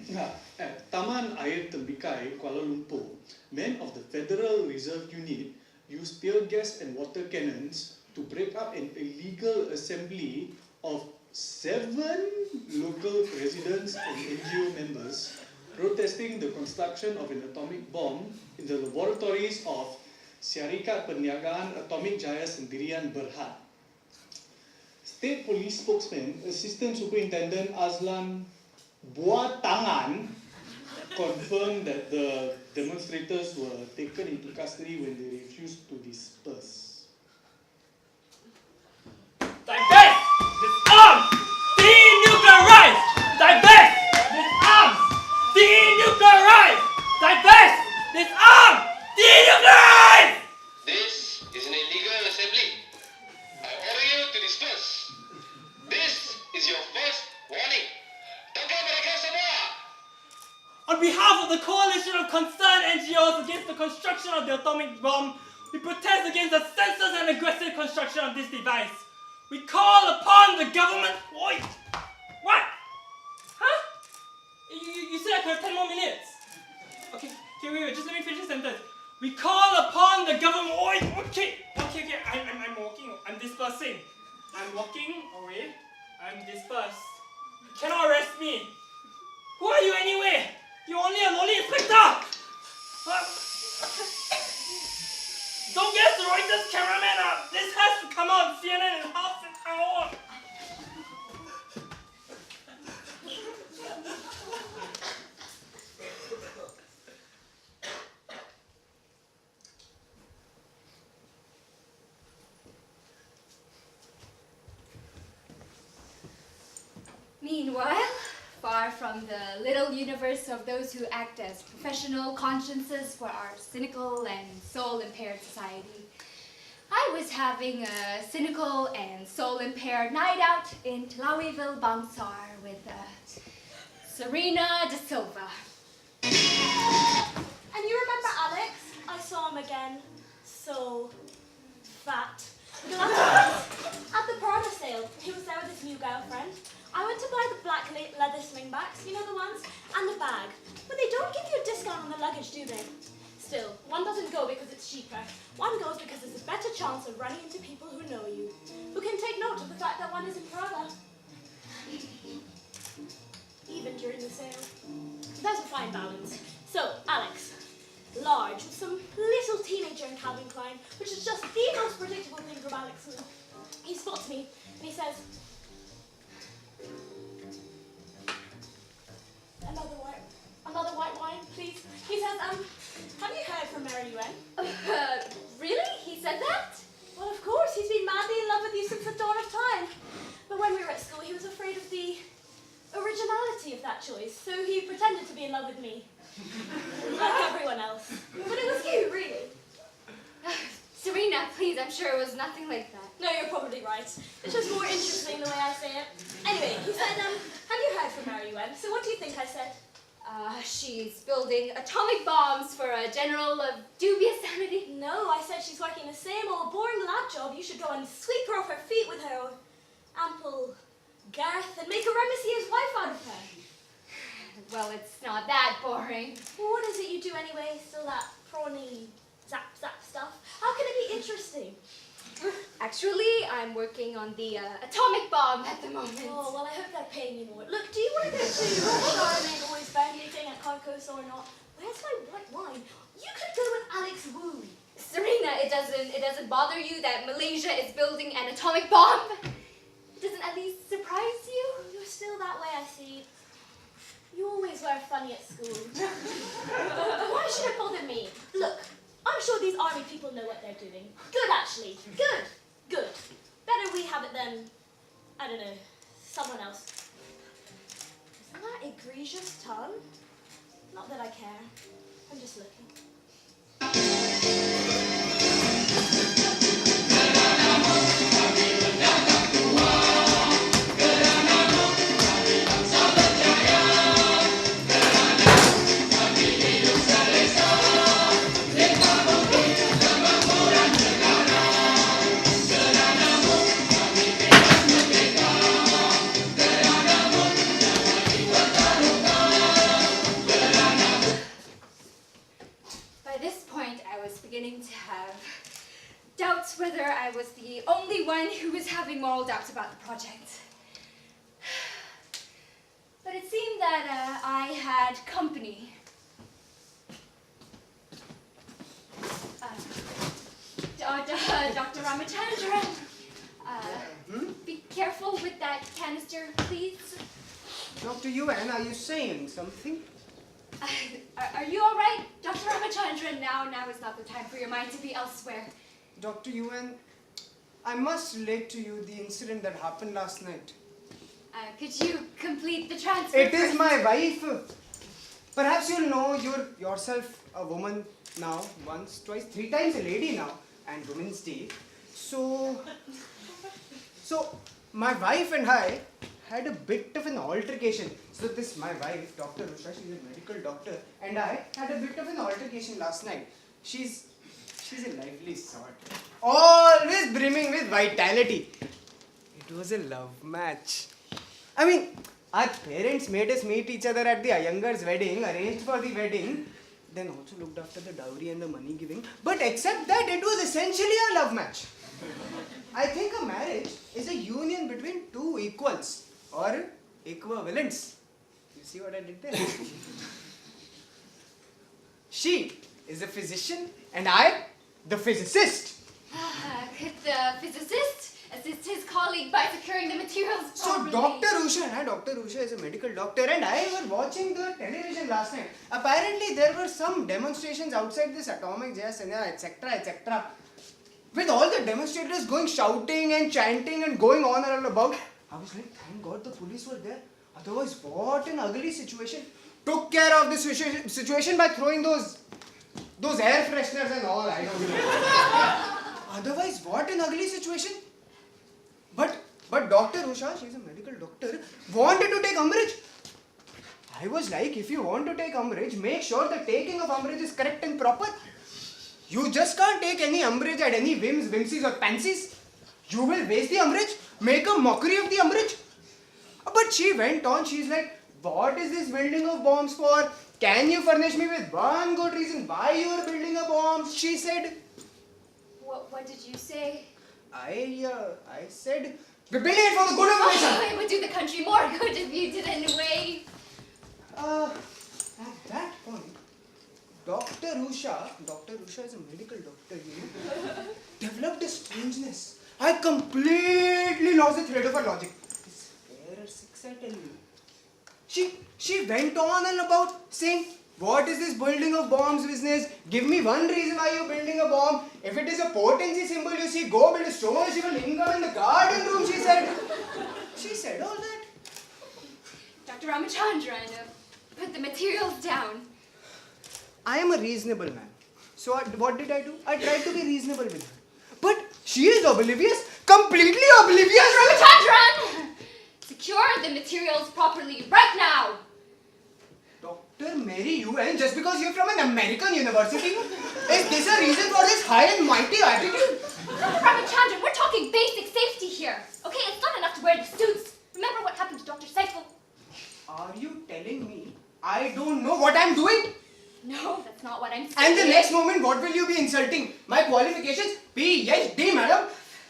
Yeah. At Taman Air Tembikai, Kuala Lumpur, men of the Federal Reserve Unit used tear gas and water cannons to break up an illegal assembly of 7 local residents and NGO members protesting the construction of an atomic bomb in the laboratories of Syarikat Perniagaan Atomic Jaya Sendirian Berhad. State Police spokesman, Assistant Superintendent Azlan Buatangan, confirmed that the demonstrators were taken into custody when they refused to disperse. Divest this arm! Denuclearize! Divest this arm! Denuclearize! Divest this arm! Denuclearize! This is an illegal assembly. I order you to disperse. This is your first warning. On behalf of the coalition of concerned NGOs against the construction of the atomic bomb, we protest against the senseless and aggressive construction of this device. We call upon the government... Oi! What? Huh? You said I could have 10 more minutes. Okay, wait, just let me finish the sentence. We call upon the government... Oi! Okay, I'm walking. I'm dispersing. I'm walking away. I'm dispersed. You cannot arrest me. Who are you anyway? You're only a lowly inspector! Don't get the Reuters cameraman up! This has to come on CNN in half an hour! Meanwhile, far from the little universe of those who act as professional consciences for our cynical and soul-impaired society, I was having a cynical and soul-impaired night out in Tlawiville, Bangsar with Serena de Silva. And you remember Alex? I saw him again. So fat. At the Prada sale, he was there with his new girlfriend. I went to buy the black leather slingbacks, you know the ones, and the bag. But they don't give you a discount on the luggage, do they? Still, one doesn't go because it's cheaper. One goes because there's a better chance of running into people who know you, who can take note of the fact that one is in Prada. Even during the sale. There's a fine balance. So, Alex. Large, with some little teenager in Calvin Klein, which is just the most predictable thing from Alex. He spots me, and he says, Another white wine, please. He says, have you heard from Mary Yuen? Really? He said that? Well, of course. He's been madly in love with you since the dawn of time. But when we were at school, he was afraid of the originality of that choice, so he pretended to be in love with me. Like everyone else. But it was you, really. Serena, please, I'm sure it was nothing like that. No, you're probably right. It's just more interesting the way I say it. Anyway, he said, have you heard from Mary Yuen? So what do you think I said? She's building atomic bombs for a general of dubious sanity. No, I said she's working the same old boring lab job. You should go and sweep her off her feet with her ample girth and make a Ramesses wife out of her. Well, it's not that boring. Well, what is it you do anyway? Still that prawny zap stuff? How can it be interesting? I Actually, I'm working on the atomic bomb at the moment. Oh, well, I hope they're paying you more. Look, do you want to go to Sharma or is bandmating at Corpus or not? Where's my white wine? You could go with Alex Wu. Serena, it doesn't bother you that Malaysia is building an atomic bomb? It doesn't at least surprise you? You're still that way, I see. You always were funny at school. Why should it bother me? Look, I'm sure these army people know what they're doing. Good, actually. Good. Good. Better we have it than, I don't know, someone else. Isn't that egregious tongue? Not that I care. I'm just looking. Beginning to have doubts whether I was the only one who was having moral doubts about the project. But it seemed that I had company. Dr. Ramachandran, be careful with that canister, please. Dr. Yuen, are you saying something? Are you all right, Dr. Ramachandran? Now is not the time for your mind to be elsewhere. Dr. Yuen, I must relate to you the incident that happened last night. Could you complete the transfer? It is my wife. Perhaps you'll know you're yourself a woman now, once, twice, 3 times a lady now, and Women's Day. So my wife and I had a bit of an altercation. So my wife, Dr. Usha, she's a medical doctor, and I had a bit of an altercation last night. She's a lively sort, always brimming with vitality. It was a love match. I mean, our parents made us meet each other at the Iyengar's wedding, arranged for the wedding, then also looked after the dowry and the money giving. But except that, it was essentially a love match. I think a marriage is a union between 2 equals. Or equivalents. You see what I did there? She is a physician and I, the physicist. Could the physicist assist his colleague by securing the materials properly? So Dr. Usha is a medical doctor and I were watching the television last night. Apparently there were some demonstrations outside this atomic Jaya, etc., etc. With all the demonstrators going shouting and chanting and going on and all about. I was like, thank God the police were there. Otherwise, what an ugly situation. Took care of the situation by throwing those air fresheners and all, I don't know. Otherwise, what an ugly situation. But Dr. Usha, she's a medical doctor, wanted to take umbrage. I was like, if you want to take umbrage, make sure the taking of umbrage is correct and proper. You just can't take any umbrage at any whims, whimsies or fancies. You will waste the umbrage, make a mockery of the umbrage. But she went on, she's like, what is this building of bombs for? Can you furnish me with one good reason why you are building a bomb? She said. What did you say? I said, we're building it for the good of the nation. It would do the country more good if you did anyway. At that point, Dr. Usha is a medical doctor, you know, developed a strangeness. I completely lost the thread of her logic. This fair 6, I tell you. She went on and about saying, what is this building of bombs business? Give me one reason why you're building a bomb. If it is a potency symbol, you see, go build a stone Shivalingam in the garden room, she said. She said all that. Dr. Ramachandran, put the materials down. I am a reasonable man. So what did I do? I tried to be reasonable with her. But she is oblivious, completely oblivious. Ramachandran! Secure the materials properly right now. Dr. Mary Yuen, just because you're from an American university, is this a reason for this high and mighty attitude? Ramachandran, we're talking basic safety here. Okay, it's not enough to wear the suits. Remember what happened to Dr. Saiful? Are you telling me I don't know what I'm doing? No, that's not what I'm saying. And the next moment, what will you be insulting? My qualifications? PhD, madam.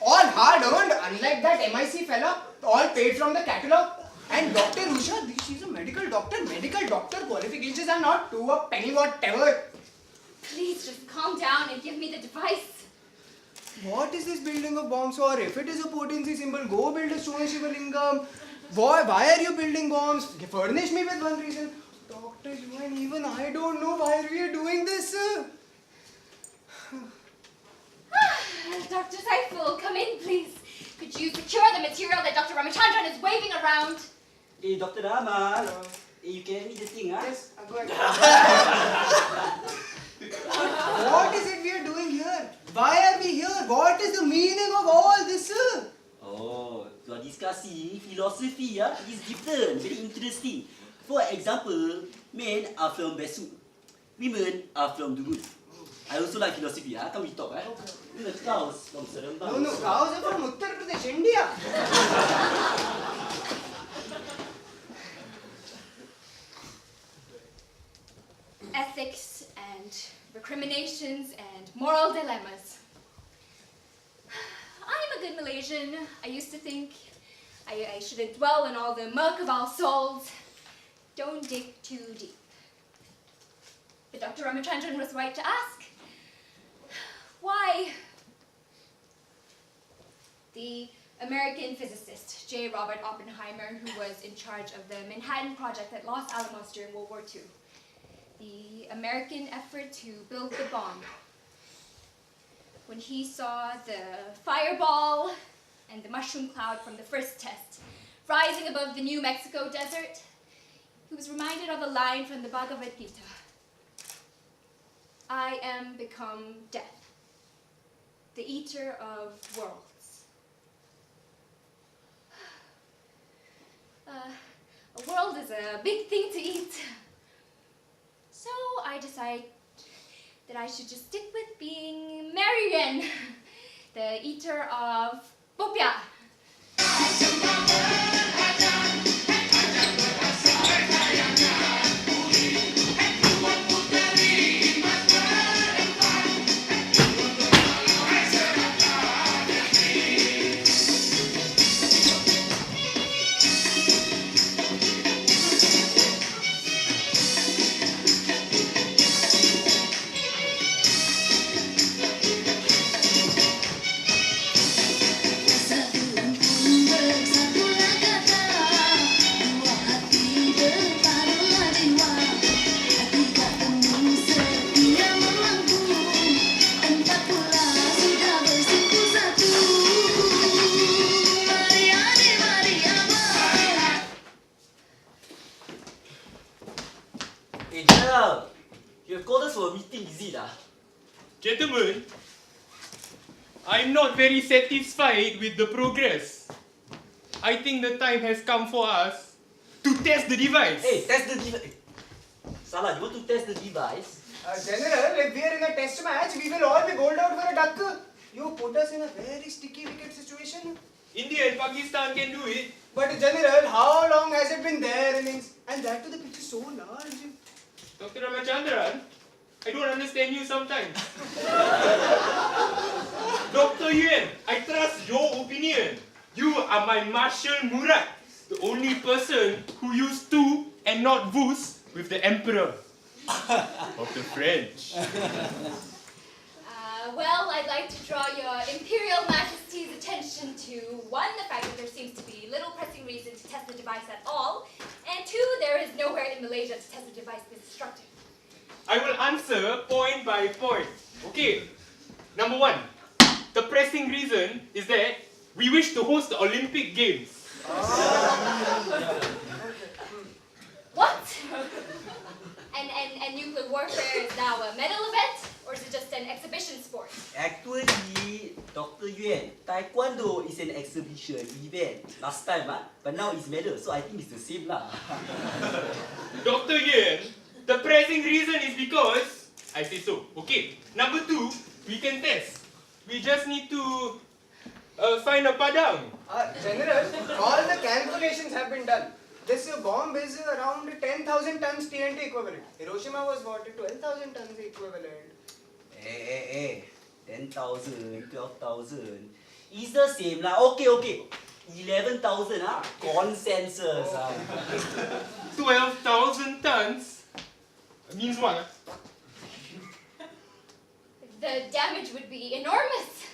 All hard earned, unlike that MIC fella, all paid from the catalogue. And Dr. Usha, she's a medical doctor. Medical doctor qualifications are not to a penny whatever. Please just calm down and give me the device. What is this building of bombs for? If it is a potency symbol, go build a stone Shivalingam. Why are you building bombs? Furnish me with one reason. Dr. Yuen, even I don't know why we are doing this. Dr. Saiful, come in, please. Could you secure the material that Dr. Ramachandran is waving around? Hey, Dr. Rama. Hey, you can read the thing, huh? Yes, I'm going. What is it we are doing here? Why are we here? What is the meaning of all this? Oh, you are discussing philosophy, It's different, very interesting. For example, men are from Besu, women are from Dugut. I also like philosophy, Come we talk, The cows from Serena. No, cows are from Uttar Pradesh, India. Ethics and recriminations and moral dilemmas. I'm a good Malaysian. I used to think I shouldn't dwell in all the murk of our souls. Don't dig too deep. But Dr. Ramachandran was right to ask. Why? The American physicist J. Robert Oppenheimer, who was in charge of the Manhattan Project at Los Alamos during World War II. The American effort to build the bomb. When he saw the fireball and the mushroom cloud from the first test rising above the New Mexico desert, he was reminded of a line from the Bhagavad Gita. I am become death, the eater of worlds. A world is a big thing to eat. So I decided that I should just stick with being Marian, the eater of popia. Gentlemen, I'm not very satisfied with the progress. I think the time has come for us to test the device. Hey, test the device. Salah, you want to test the device? General, if we are in a test match, we will all be bowled out for a duck. You put us in a very sticky wicket situation. India and Pakistan can do it. But General, how long has it been there innings? And that to the pitch is so large. Dr. Ramachandran, I don't understand you sometimes. Dr. Yuen, I trust your opinion. You are my Marshal Murad, the only person who used tu and not vous with the Emperor of the French. Well, I'd like to draw your Imperial Majesty's attention to, one, the fact that there seems to be little pressing reason to test the device at all, and two, there is nowhere in Malaysia to test the device this destructive. I will answer point by point. Okay, number one, the pressing reason is that we wish to host the Olympic Games. What? And nuclear warfare is now a medal event? Or is it just an exhibition sport? Actually, Dr. Yuen, Taekwondo is an exhibition event. Last time, but now it's medal, so I think it's the same lah. Dr. Yuen, the pressing reason is because I say so. Okay, number two, we can test. We just need to find a padang. General, all the calculations have been done. This bomb is around 10,000 tons TNT equivalent. Hiroshima was what? 12,000 tons equivalent. Hey, 10,000, 12,000. It's the same lah. Okay. 11,000 consensus 12,000 tons? Means what? The damage would be enormous.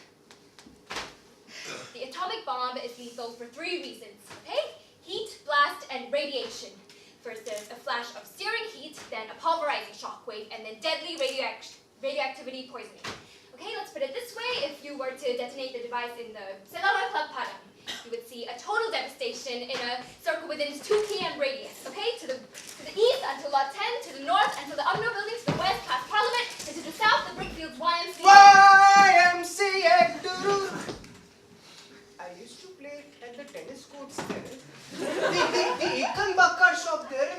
The atomic bomb is lethal for 3 reasons, okay? Heat, blast, and radiation. First there's a flash of searing heat, then a pulverizing shockwave, and then deadly radioactivity poisoning. Okay, let's put it this way. If you were to detonate the device in the Selama Club Padang, you would see a total devastation in a circle within 2 km radius, okay? To the east until Lot 10, to the north until the UMNO building, to the west past Parliament, and to the south the Brickfields YMCA. YMCA! I used to play at the tennis courts there. The Ikan Bakar shop there,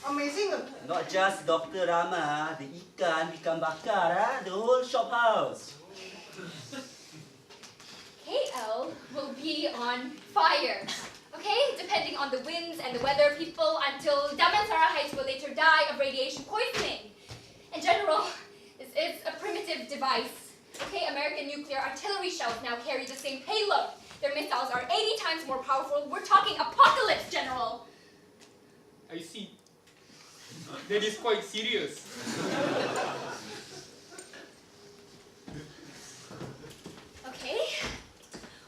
amazing. Not just Dr. Rama, the ikan bakar, the whole shop house. KL will be on fire, okay? Depending on the winds and the weather, people until Damansara Heights will later die of radiation poisoning. In general, this is a primitive device, okay? American nuclear artillery shells now carry the same payload. Their missiles are 80 times more powerful. We're talking apocalypse, General. I see. That is quite serious. Okay.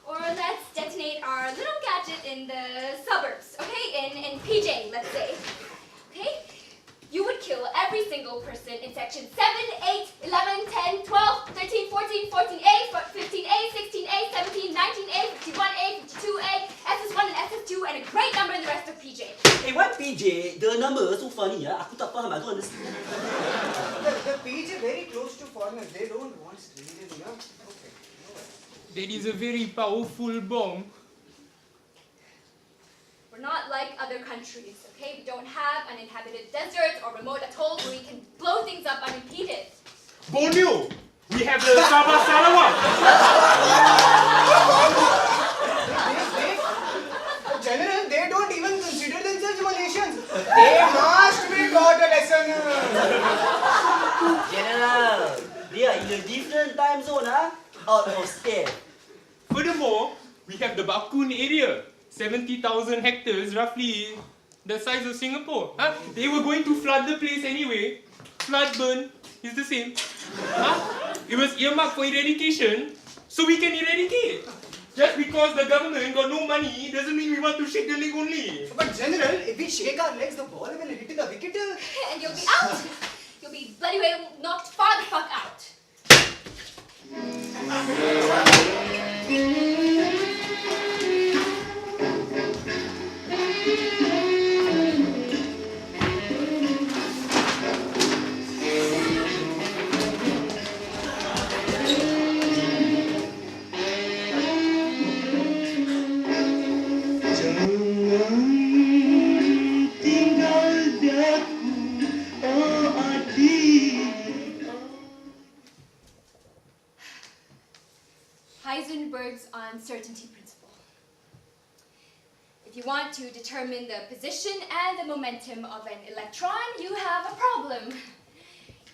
Or let's detonate our little gadget in the suburbs, okay? In PJ, let's say. Okay? You would kill every single person in section 7, 8, 11, 10, 12, 13, 14, 14A, 15A, 16A, 17, 19A, 51A, 52A, SS1 and SS2, and a great number in the rest of PJ. Hey, what PJ? The number is so funny, aku tak faham, I don't understand. The PJ very close to foreigners. They don't want strangers, yeah? Okay. That is a very powerful bomb. We're not like other countries, okay? We don't have uninhabited deserts or remote atolls where we can blow things up unimpeded. Borneo! We have the Sabah Sarawak! General, they don't even consider themselves Malaysians. They must be taught a lesson. General, they are in a different time zone, out of step. Furthermore, we have the Bakun area. 70,000 hectares, roughly the size of Singapore. They were going to flood the place anyway. Flood, burn, is the same. It was earmarked for eradication, so we can eradicate. Just because the government got no money doesn't mean we want to shake the leg only. But General, if we shake our legs, the ball will hit the wicket. And you'll be out. You'll be bloody well knocked far the fuck out. Heisenberg's uncertainty principle. If you want to determine the position and the momentum of an electron, you have a problem.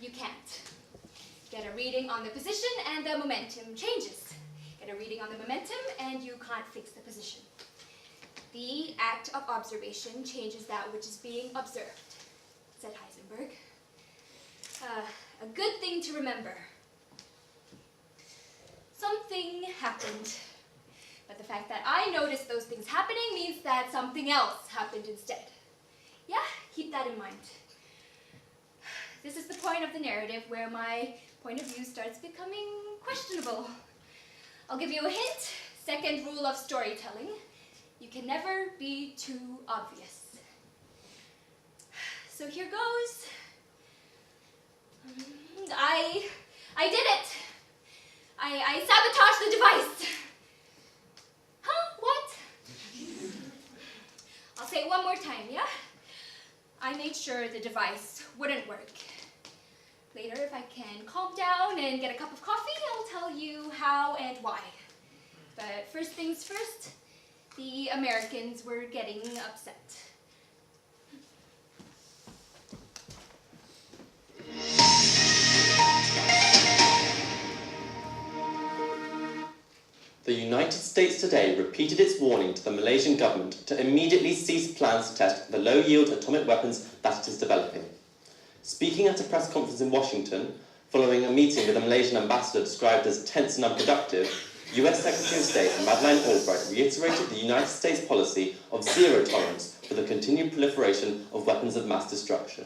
You can't. Get a reading on the position and the momentum changes. Get a reading on the momentum and you can't fix the position. The act of observation changes that which is being observed, said Heisenberg. A good thing to remember. Something happened. But the fact that I noticed those things happening means that something else happened instead. Yeah, keep that in mind. This is the point of the narrative where my point of view starts becoming questionable. I'll give you a hint. Second rule of storytelling. You can never be too obvious. So here goes. I did it. I sabotaged the device. Huh? What? I'll say it one more time, yeah? I made sure the device wouldn't work. Later, if I can calm down and get a cup of coffee, I'll tell you how and why. But first things first, the Americans were getting upset. The United States today repeated its warning to the Malaysian government to immediately cease plans to test the low-yield atomic weapons that it is developing. Speaking at a press conference in Washington, following a meeting with a Malaysian ambassador described as tense and unproductive, US Secretary of State Madeleine reiterated the United States policy of zero tolerance for the continued proliferation of weapons of mass destruction.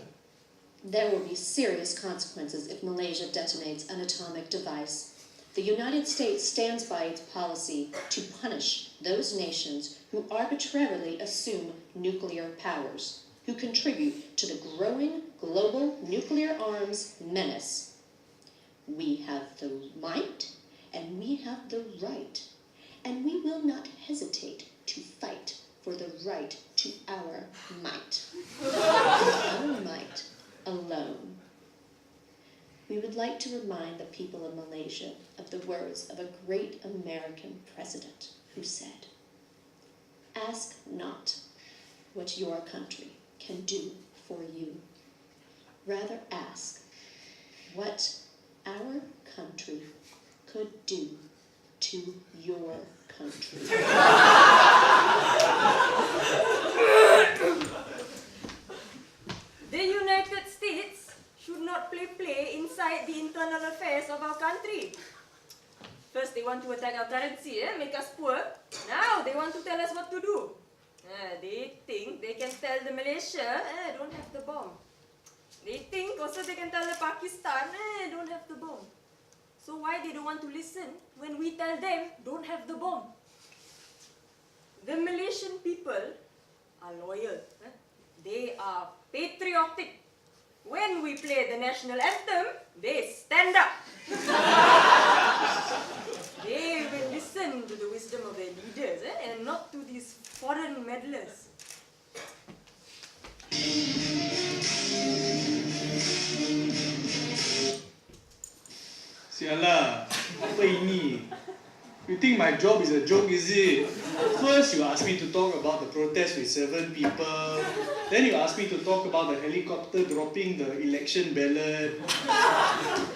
There will be serious consequences if Malaysia detonates an atomic device. The United States stands by its policy to punish those nations who arbitrarily assume nuclear powers, who contribute to the growing global nuclear arms menace. We have the might, and we have the right, and we will not hesitate to fight for the right to our might. Our might alone. We would like to remind the people of Malaysia of the words of a great American president who said, "Ask not what your country can do for you. Rather ask what our country could do to your country." The United States should not play inside the internal affairs of our country. First they want to attack our currency, make us poor. Now they want to tell us what to do. They think they can tell the Malaysia, don't have the bomb. They think also they can tell the Pakistan, don't have the bomb. So why they don't want to listen when we tell them, don't have the bomb? The Malaysian people are loyal. They are patriotic. When we play the national anthem, they stand up. They will listen to the wisdom of their leaders and not to these foreign meddlers. Sialah, apa ini? You think my job is a joke, is it? First you ask me to talk about the protest with 7 people. Then you ask me to talk about the helicopter dropping the election ballot.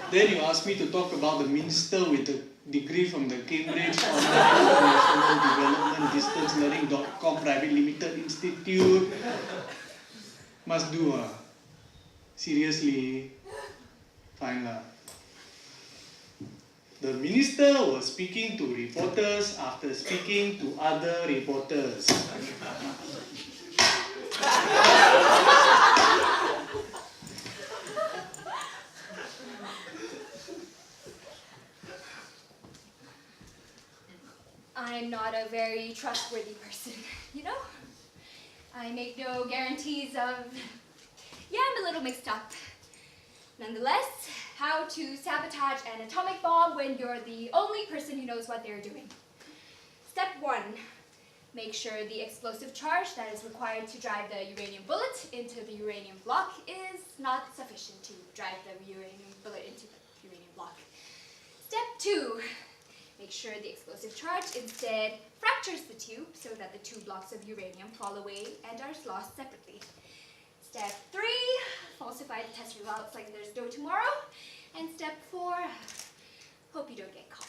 Then you ask me to talk about the minister with the degree from the Cambridge National Development Distance Learning.com Private Limited Institute. Must do Seriously. Fine lah. The minister was speaking to reporters after speaking to other reporters. I'm not a very trustworthy person, you know? I make no guarantees of... Yeah, I'm a little mixed up. Nonetheless, how to sabotage an atomic bomb when you're the only person who knows what they're doing. Step 1. Make sure the explosive charge that is required to drive the uranium bullet into the uranium block is not sufficient to drive the uranium bullet into the uranium block. Step 2. Make sure the explosive charge instead fractures the tube so that the 2 blocks of uranium fall away and are lost separately. Step 3, falsify the test results like there's no tomorrow. And step 4, hope you don't get caught.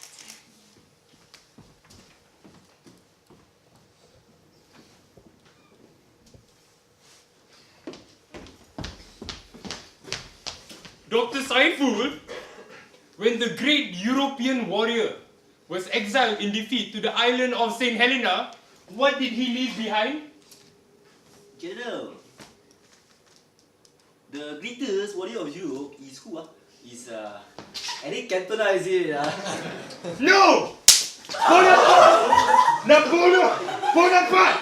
Dr. Saiful, when the great European warrior was exiled in defeat to the island of St. Helena, what did he leave behind? General, the greatest warrior of Europe is who? Is Eric Cantona, is it? No! Napoleon Bonaparte!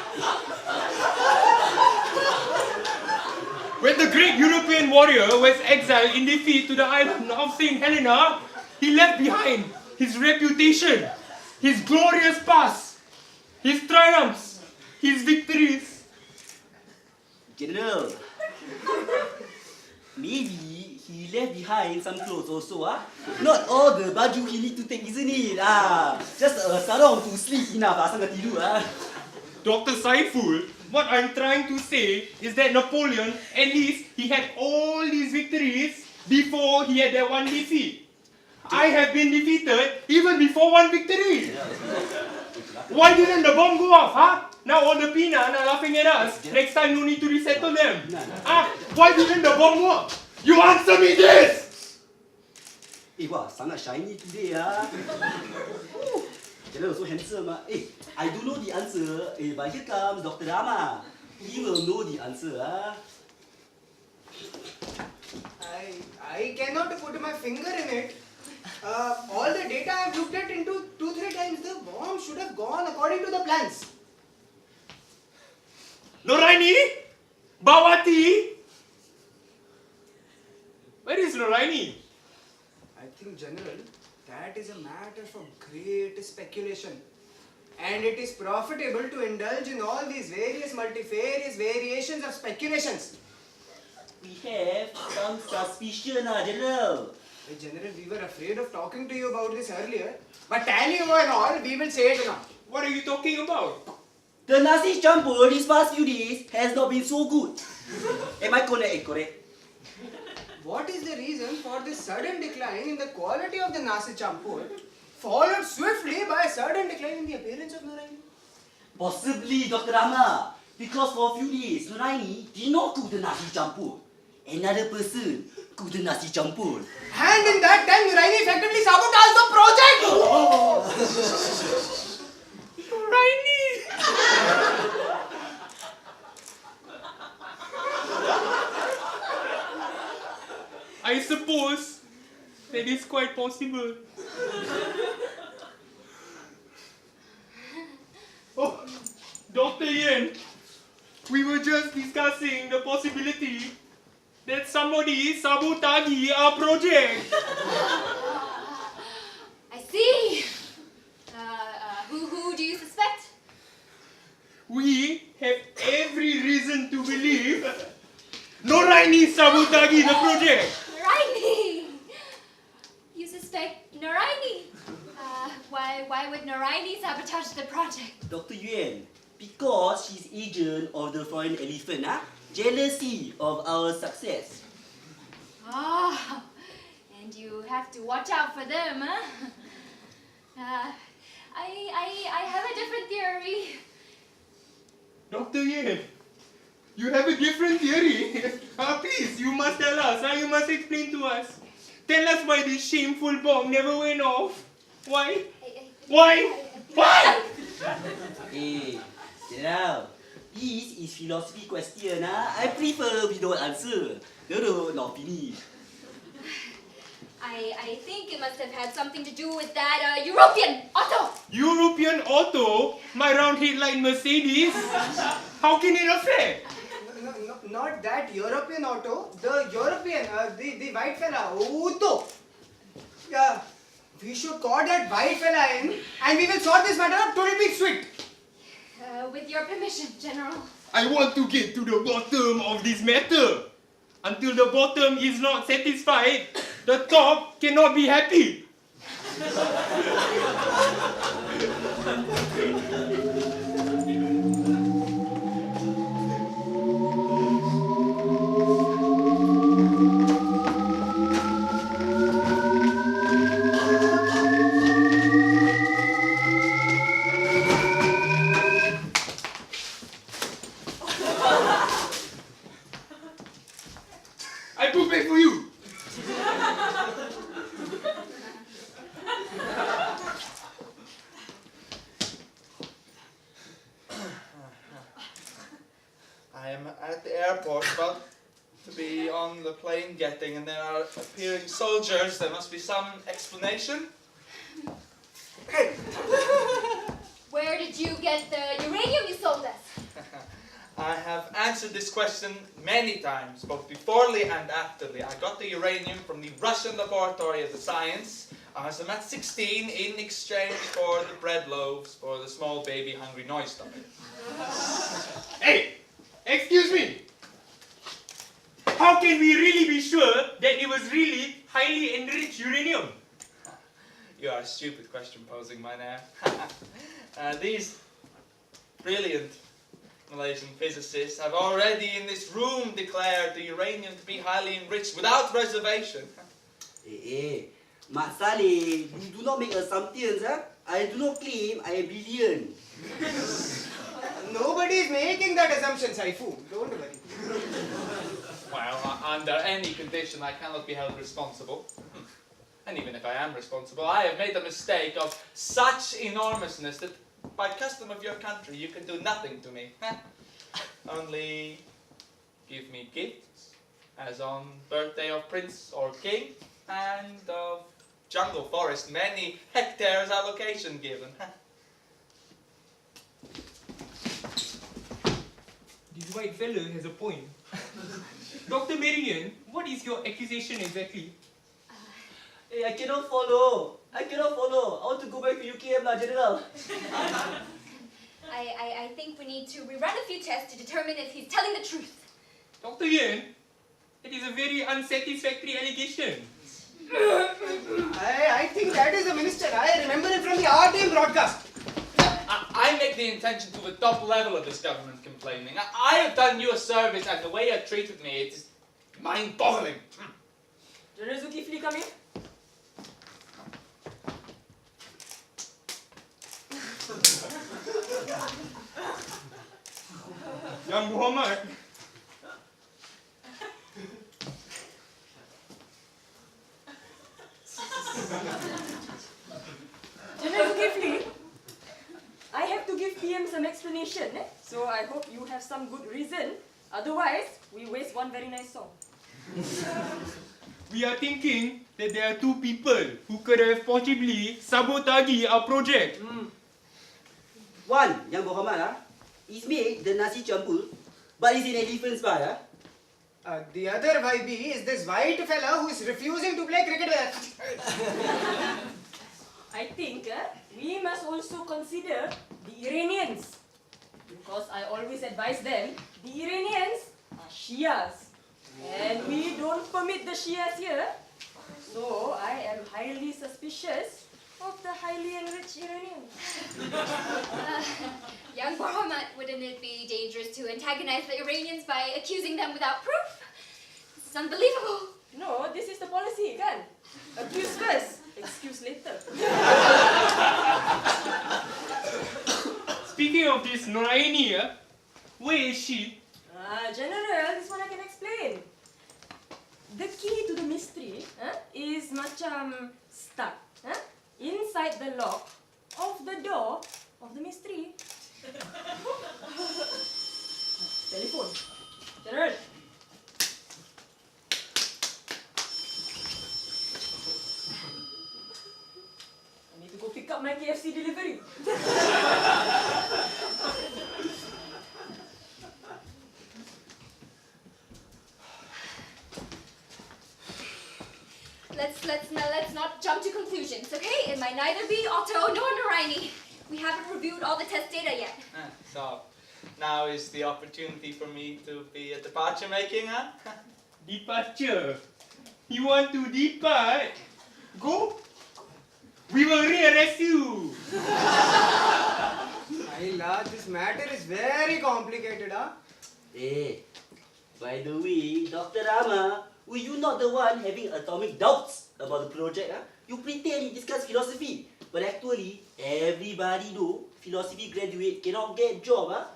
When the great European warrior was exiled in defeat to the island of St. Helena, he left behind his reputation, his glorious past, his triumphs, his victories. General, maybe he left behind some clothes also, Not all the baju he need to take, isn't it? Just a sarong to sleep enough, sampai tidur, Dr. Saiful, what I'm trying to say is that Napoleon, at least he had all these victories before he had that one defeat. I have been defeated even before one victory. Why didn't the bomb go off, huh? Now all the Pina are laughing at us. Next time no need to resettle them. Why didn't the bomb work? You answer me this! Wah, sangat shiny today General so handsome I don't know the answer. But here comes Dr. Rama. He will know the answer I cannot put my finger in it. All the data I have looked at into 2-3 times, the bomb should have gone according to the plans. Noraini? Bawati? Where is Noraini? I think, General, that is a matter for great speculation. And it is profitable to indulge in all these various multifarious variations of speculations. We have some suspicion, General. General, we were afraid of talking to you about this earlier. But tell you and all, we will say it now. What are you talking about? The nasi campur these past few days has not been so good. Am I correct? What is the reason for this sudden decline in the quality of the nasi campur, followed swiftly by a sudden decline in the appearance of Noraini? Possibly, Dr. Rama. Because for a few days, Noraini did not cook the nasi campur. Another person cooked the nasi campur. And in that time, Noraini effectively sabotaged the project! Noraini! I suppose that is quite possible. Oh, Dr. Yuen, we were just discussing the possibility that somebody sabotaged our project. I see. Who do you suspect? We have every reason to believe Noraini sabotaged the project. Noraini! You suspect Noraini? Why would Noraini sabotage the project? Dr. Yuen, because she's agent of the foreign elephant, jealousy of our success. Oh, and you have to watch out for them, huh? I have a different theory. Dr. Yuen, you have a different theory? Please, you must tell us, you must explain to us. Tell us why this shameful bomb never went off. Why? Why? Why? Hey, General, this is philosophy question. I prefer we don't answer. Not finish. I think it must have had something to do with that European Otto. European Otto? My round headlight Mercedes? How can it affect? Not that European Otto, the European, the white fella, Otto. Yeah, we should call that white fella in and we will sort this matter out totally sweet. With your permission, General. I want to get to the bottom of this matter. Until the bottom is not satisfied, the top cannot be happy. I put back for you. I am at the airport, about to be on the plane getting, and there are appearing soldiers. There must be some explanation. Hey! Where did you get the uranium you sold us? I have answered this question many times, both beforely and afterly. I got the uranium from the Russian laboratory of the science. I was at 16 in exchange for the bread loaves for the small baby hungry noise stomach. Hey! Excuse me! How can we really be sure that it was really highly enriched uranium? You are a stupid question posing, my man. These brilliant Malaysian physicists have already in this room declared the uranium to be highly enriched without reservation. Hey, Mak Saleh, you do not make assumptions, huh? I do not claim I am brilliant. Nobody is making that assumption, Saiful. Don't worry. Well, under any condition, I cannot be held responsible. And even if I am responsible, I have made the mistake of such enormousness that by custom of your country, you can do nothing to me. Only give me gifts, as on birthday of prince or king, and of jungle forest, many hectares allocation given. This white fella has a point. Dr. Marian, what is your accusation exactly? Hey, I cannot follow. I want to go back to UKM lah, General. I think we need to rerun a few tests to determine if he's telling the truth. Dr. Yuen, it is a very unsatisfactory allegation. I think that is the minister. I remember it from the RTM broadcast. I make the intention to the top level of this government complaining. I have done you a service, and the way you have treated me, it is mind-boggling. General Zulkifli, come here. Yang Muhammad. General Zulkifli, I have to give PM some explanation, so I hope you have some good reason. Otherwise, we waste one very nice song. We are thinking that there are two people who could have possibly sabotaged our project. One, Yang Muhammad, is made the nasi campur, but is in elephant's bar. The other YB is this white fella who is refusing to play cricket with us. I think we must also consider the Iranians. Because I always advise them, the Iranians are Shias. And we don't permit the Shias here. So I am highly suspicious of the highly enriched Iranians. Young Muhammad, wouldn't it be dangerous to antagonize the Iranians by accusing them without proof? This is unbelievable. No, this is the policy, kan? Accuse first, excuse later. Speaking of this Noraini, where is she? General, this one I can explain. The key to the mystery is macam stuck inside the lock of the door of the mystery. Telephone. General. I need to go pick up my KFC delivery. Let's not jump to conclusions, okay? It might neither be Otto nor Noraini. We haven't reviewed all the test data yet. So, now is the opportunity for me to be a departure making, huh? Departure? You want to depart? Go. We will rearrest you. Ayla, this matter is very complicated, huh? Hey, by the way, Dr. Rama, were you not the one having atomic doubts about the project? You pretend you discuss philosophy, but actually, everybody know philosophy graduate cannot get job.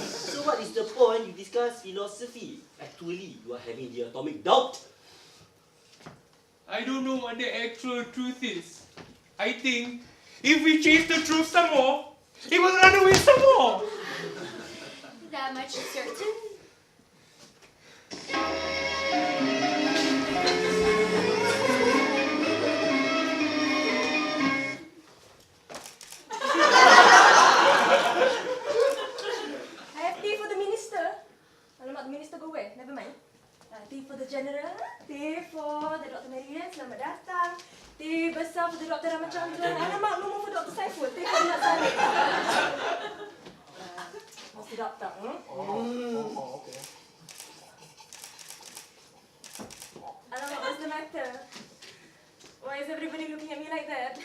So what is the point you discuss philosophy? Actually, you are having the atomic doubt. I don't know what the actual truth is. I think if we chase the truth some more, it will run away some more. That much is certain. I have tea for the minister. Alamak, the minister go where? Never mind. Tea for the general, tea for the Dr. Marian, selamat datang. Tea besar for the Dr. Ramachandran. Alamak, no more for Dr. Saiful. Tea for Nak Saleh. Mesti datang. Okay. Alamak, what's the matter? Why is everybody looking at me like that?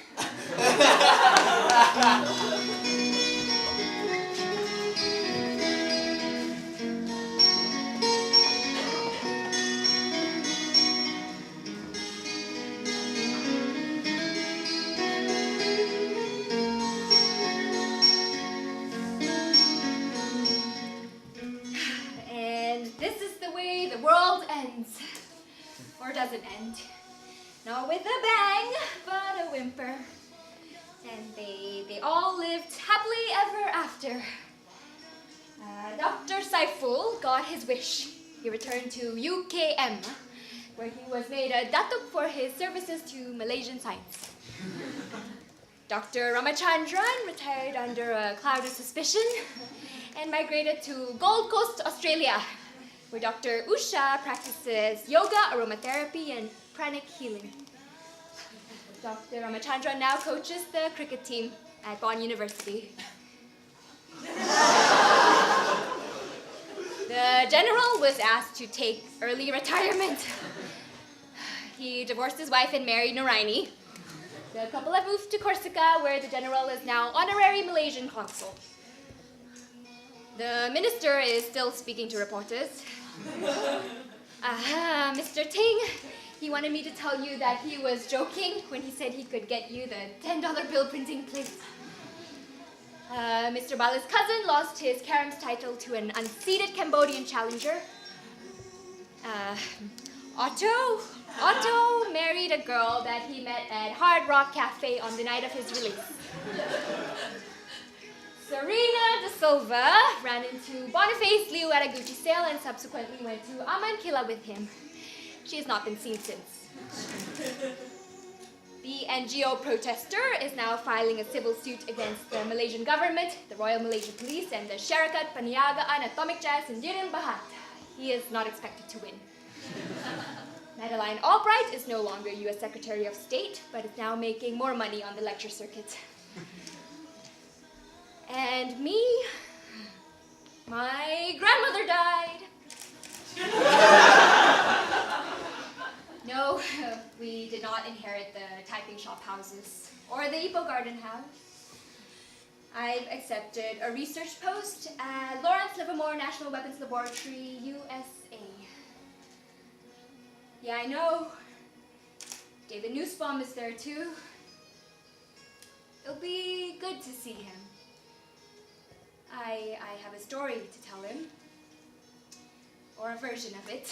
day the world ends. Or doesn't end. Not with a bang, but a whimper. And they all lived happily ever after. Dr. Saiful got his wish. He returned to UKM, where he was made a datuk for his services to Malaysian science. Dr. Ramachandran retired under a cloud of suspicion and migrated to Gold Coast, Australia, where Dr. Usha practices yoga, aromatherapy, and pranic healing. Dr. Ramachandran now coaches the cricket team at Bond University. The general was asked to take early retirement. He divorced his wife and married Noraini. The couple have moved to Corsica, where the general is now honorary Malaysian consul. The minister is still speaking to reporters. Mr. Teng, he wanted me to tell you that he was joking when he said he could get you the $10 bill printing plate. Mr. Bala's cousin lost his Karam's title to an unseeded Cambodian challenger. Otto married a girl that he met at Hard Rock Cafe on the night of his release. Serena de Silva ran into Boniface Liu at a Gucci sale and subsequently went to Amankilla with him. She has not been seen since. The NGO Protestor is now filing a civil suit against the Malaysian government, the Royal Malaysian Police, and the Syarikat Perniagaan Atomic Jaya Sendirian Berhad. He is not expected to win. Madeleine Albright is no longer U.S. Secretary of State, but is now making more money on the lecture circuit. And me, my grandmother died. No, we did not inherit the typing shop houses or the Ipoh Garden house. I've accepted a research post at Lawrence Livermore National Weapons Laboratory, USA. Yeah, I know. David Nussbaum is there too. It'll be good to see him. I have a story to tell him. Or a version of it.